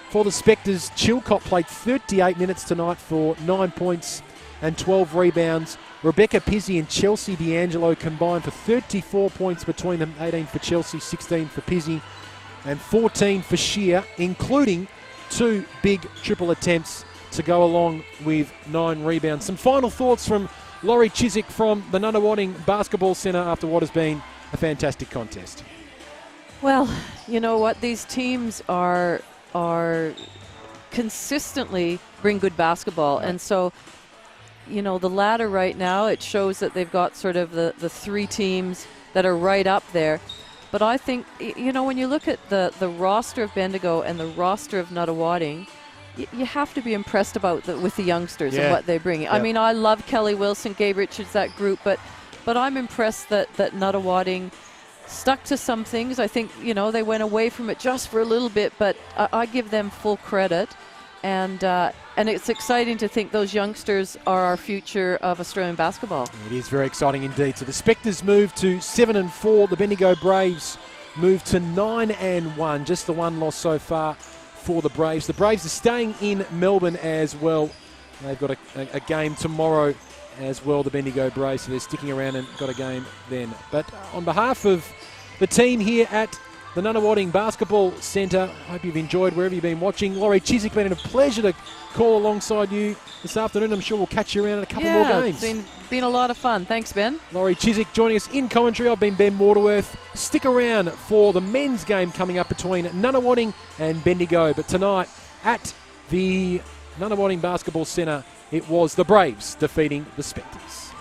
For the Spectres, Chilcott played 38 minutes tonight for 9 points and 12 rebounds. Rebecca Pizzi and Chelsea D'Angelo combined for 34 points between them. 18 for Chelsea, 16 for Pizzi, and 14 for Shear, including 2 big triple attempts to go along with 9 rebounds. Some final thoughts from Laurie Chiswick from the Nunawading Basketball Centre after what has been a fantastic contest. Well, you know what? These teams are consistently bring good basketball. And so, you know, the ladder right now, it shows that they've got sort of the 3 teams that are right up there. But I think, you know, when you look at the roster of Bendigo and the roster of Nunawading, you have to be impressed with the youngsters and what they bring. Yep. I mean, I love Kelly Wilson, Gabe Richards, that group, but I'm impressed that Nunawading stuck to some things. I think, you know, they went away from it just for a little bit, but I give them full credit. And it's exciting to think those youngsters are our future of Australian basketball. It is very exciting indeed. So the Spectres move to 7-4. The Bendigo Braves move to 9-1. Just the one loss so far for the Braves. The Braves are staying in Melbourne as well. They've got a game tomorrow as well, the Bendigo Braves, so they're sticking around and got a game then. But on behalf of the team here at the Nunawading Basketball Centre, I hope you've enjoyed wherever you've been watching. Laurie Chiswick, been a pleasure to call alongside you this afternoon. I'm sure we'll catch you around in a couple more games. It's been a lot of fun. Thanks, Ben. Laurie Chiswick joining us in commentary. I've been Ben Waterworth. Stick around for the men's game coming up between Nunawading and Bendigo. But tonight at the Nunawading Basketball Centre, it was the Braves defeating the Spectres.